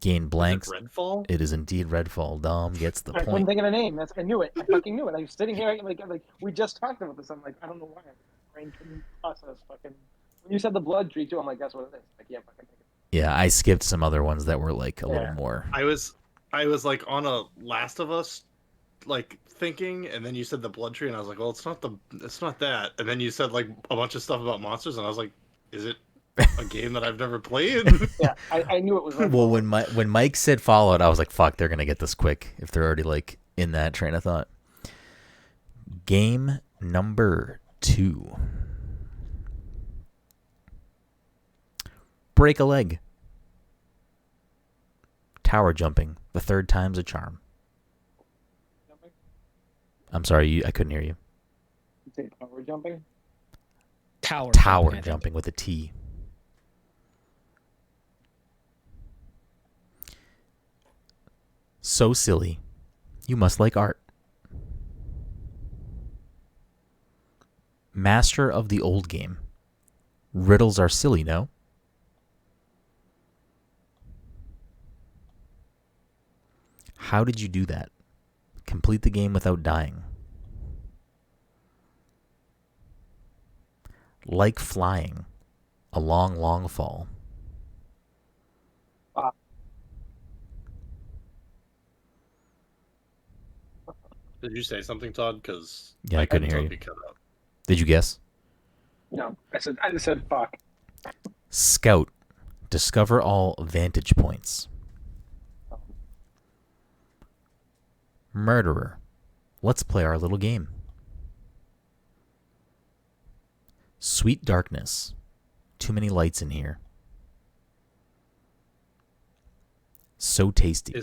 Gain blanks. Is it Redfall? It is indeed Redfall. Dom gets the I couldn't point. think of the name. I knew it. I fucking knew it. I was sitting here like we just talked about this. I'm like, I don't know why. My brain couldn't process fucking. When you said the blood tree too, I'm like, that's what it is. I can't fucking think of it. Yeah, I skipped some other ones that were like a little more. I was like on a Last of Us like thinking, and then you said the blood tree, and I was like, well, it's not that. And then you said like a bunch of stuff about monsters, and I was like, is it a game that I've never played? Yeah, I knew it was. Well, when Mike said Fallout, I was like, fuck, they're gonna get this quick if they're already like in that train of thought. Game number 2. Break a leg. Tower jumping. The third time's a charm. I'm sorry, I couldn't hear you. You say power jumping? Tower Jumping with a T. So silly. You must like art. Master of the old game. Riddles are silly, no? How did you do that? Complete the game without dying. Like flying. A long, long fall. Did you say something, Todd? Because Yeah, I couldn't hear you. Cut out. Did you guess? No, I just said fuck. Scout. Discover all vantage points. Murderer. Let's play our little game. Sweet darkness. Too many lights in here. So tasty.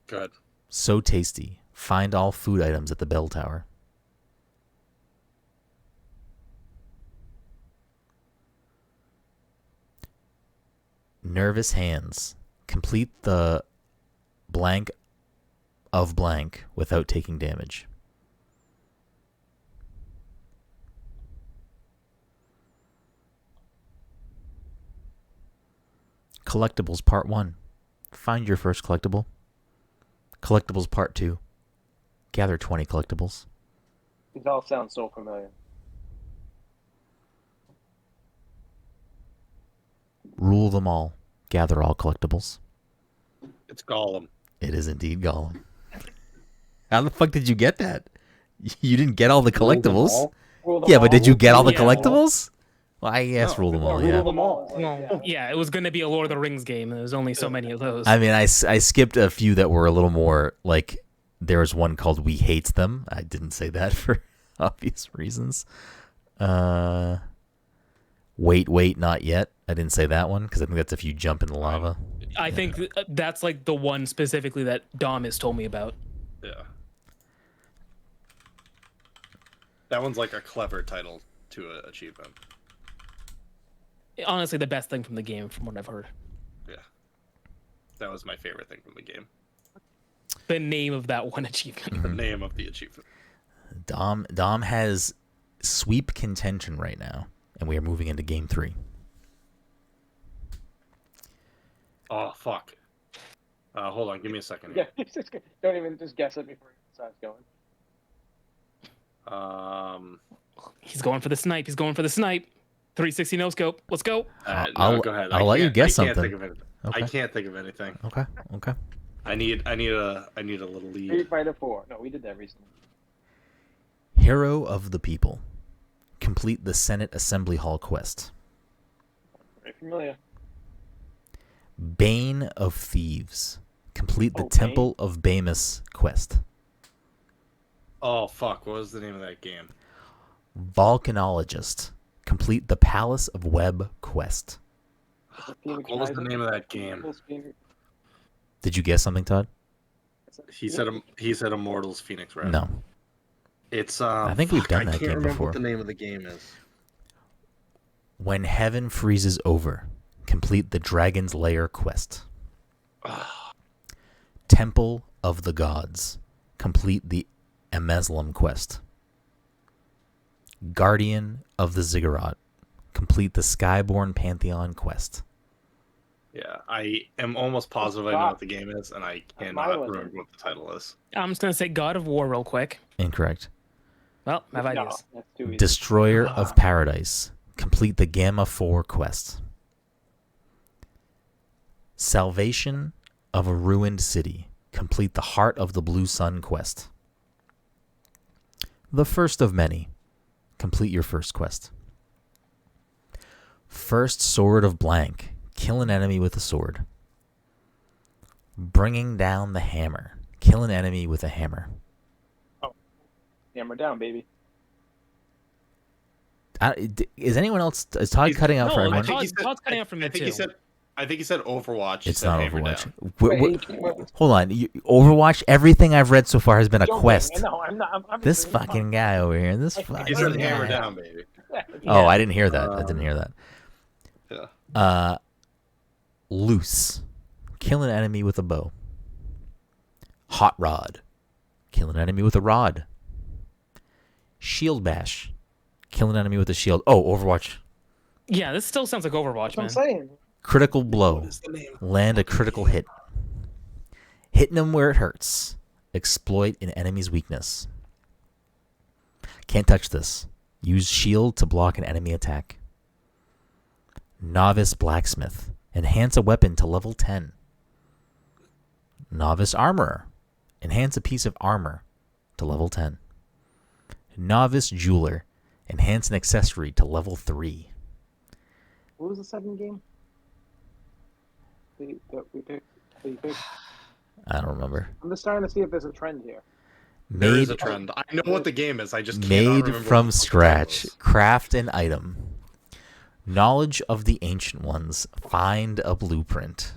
Good. So tasty. Find all food items at the bell tower. Nervous hands. Complete the blank of blank without taking damage. Collectibles Part 1. Find your first collectible. Collectibles Part 2. Gather 20 collectibles. These all sound so familiar. Rule them all. Gather all collectibles. It's Gollum. It is indeed Gollum. How the fuck did you get that? You didn't get all the collectibles. Yeah, but did you get all the collectibles? Well, I guess rule them all, yeah. Rule them all. Yeah, it was going to be a Lord of the Rings game, and there's only so many of those. I mean, I skipped a few that were a little more, like, there was one called We Hates Them. I didn't say that for obvious reasons. Wait, not yet. I didn't say that one, because I think that's if you jump in the lava. I think that's, like, the one specifically that Dom has told me about. Yeah. That one's like a clever title to an achievement. Honestly, the best thing from the game, from what I've heard. Yeah. That was my favorite thing from the game. The name of that one achievement. The name of the achievement. Dom has sweep contention right now, and we are moving into game 3. Oh, fuck. Hold on, give me a second. Yeah, don't even just guess it before it starts going. He's going for the snipe. 360 no scope. Let's go. No, go ahead. I'll let you guess I can't something. Think of anything. Okay. I can't think of anything. Okay. I need a little lead. Street Fighter 4. No, we did that recently. Hero of the People. Complete the Senate Assembly Hall quest. Very familiar. Bane of Thieves. Complete the Oh, Temple of Bamus quest. Oh fuck! What was the name of that game? Volcanologist. Complete the Palace of Web quest. What was the name of that game? Did you guess something, Todd? He said Immortals Phoenix Red. No. It's I think we've done that game I can't remember before. what the name of the game is. When Heaven Freezes Over. Complete the Dragon's Lair quest. Temple of the Gods. Complete the Emeslam quest. Guardian of the Ziggurat. Complete the Skyborn Pantheon quest. Yeah, I am almost positive I know what the game is, and I cannot remember what the title is. I'm just gonna say God of War real quick. Incorrect. Well, I have ideas. That's too easy. Destroyer of Paradise. Complete the Gamma 4 quest. Salvation of a Ruined City. Complete the Heart of the Blue Sun quest. The First of Many. Complete your first quest. First Sword of Blank. Kill an enemy with a sword. Bringing Down the Hammer. Kill an enemy with a hammer. Hammer down, baby. Is anyone else? Is Todd cutting out for everyone? Todd's cutting out for me too. I think he said Overwatch. It's not Overwatch. Wait. Hold on. Overwatch, everything I've read so far has been a Joking. quest. No, I'm not. I'm This fucking guy over here. This He fucking said Hammer guy. Down, baby. Oh, I didn't hear that. I didn't hear that. Yeah. Loose. Kill an enemy with a bow. Hot Rod. Kill an enemy with a rod. Shield Bash. Kill an enemy with a shield. Oh, Overwatch. Yeah, this still sounds like Overwatch, That's what I'm man. saying. Critical Blow. What is the name? Land a critical hit. Hitting them where it hurts. Exploit an enemy's weakness. Can't touch this. Use shield to block an enemy attack. Novice Blacksmith. Enhance a weapon to level 10. Novice Armorer. Enhance a piece of armor to level 10. Novice Jeweler. Enhance an accessory to level 3. What was the second game? That we picked? I don't remember. I'm just starting to see if there's a trend here. There is a trend. I know what the game is. I just cannot Made remember from what the scratch. title is. Craft an item. Knowledge of the Ancient Ones. Find a blueprint.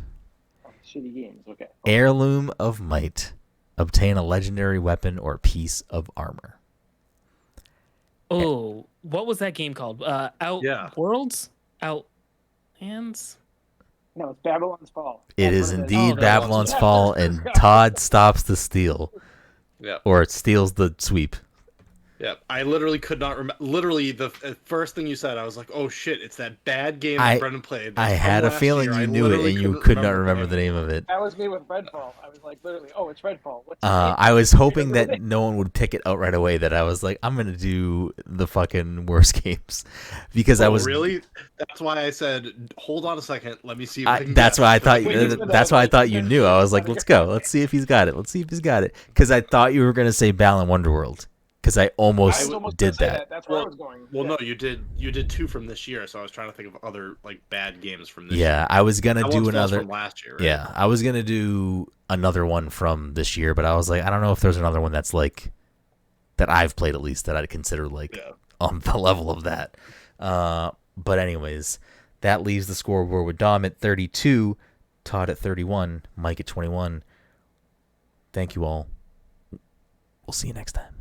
Oh, shitty games. Okay. Heirloom of Might. Obtain a legendary weapon or piece of armor. Oh, what was that game called? Outworlds? Outlands? No, it's Babylon's Fall. It That's is what indeed Oh, Babylon's yeah. Fall, and Todd stops the steal. Yeah. Or it steals the sweep. Yeah, I literally could not remember. Literally, the first thing you said, I was like, "Oh shit, it's that bad game that Brendan played." I That's had from a last feeling year. you I knew it, literally and you couldn't could not remember the name of it. That was me with Redfall. I was like, literally, oh, it's Redfall. What's the name? I was hoping that no one would pick it out right away. That I was like, I'm gonna do the fucking worst games, because I was really. That's why I said, "Hold on a second, let me see." If I can that's guess." why I thought. Wait, you said That's that, why I like, thought you knew. I was like, let's go. Let's see if he's got it. Let's see if he's got it. Because I thought you were gonna say Balan Wonderworld. Because I I almost was almost did gonna say that. That's where I was going. Well, Yeah. no, you did two from this year, so I was trying to think of other like bad games from this year. Yeah, I was gonna That do one's another. from last year. Right? Yeah, I was gonna do another one from this year, but I was like, I don't know if there's another one that's like that I've played at least that I'd consider like on the level of that. But anyways, that leaves the scoreboard with Dom at 32, Todd at 31, Mike at 21. Thank you all. We'll see you next time.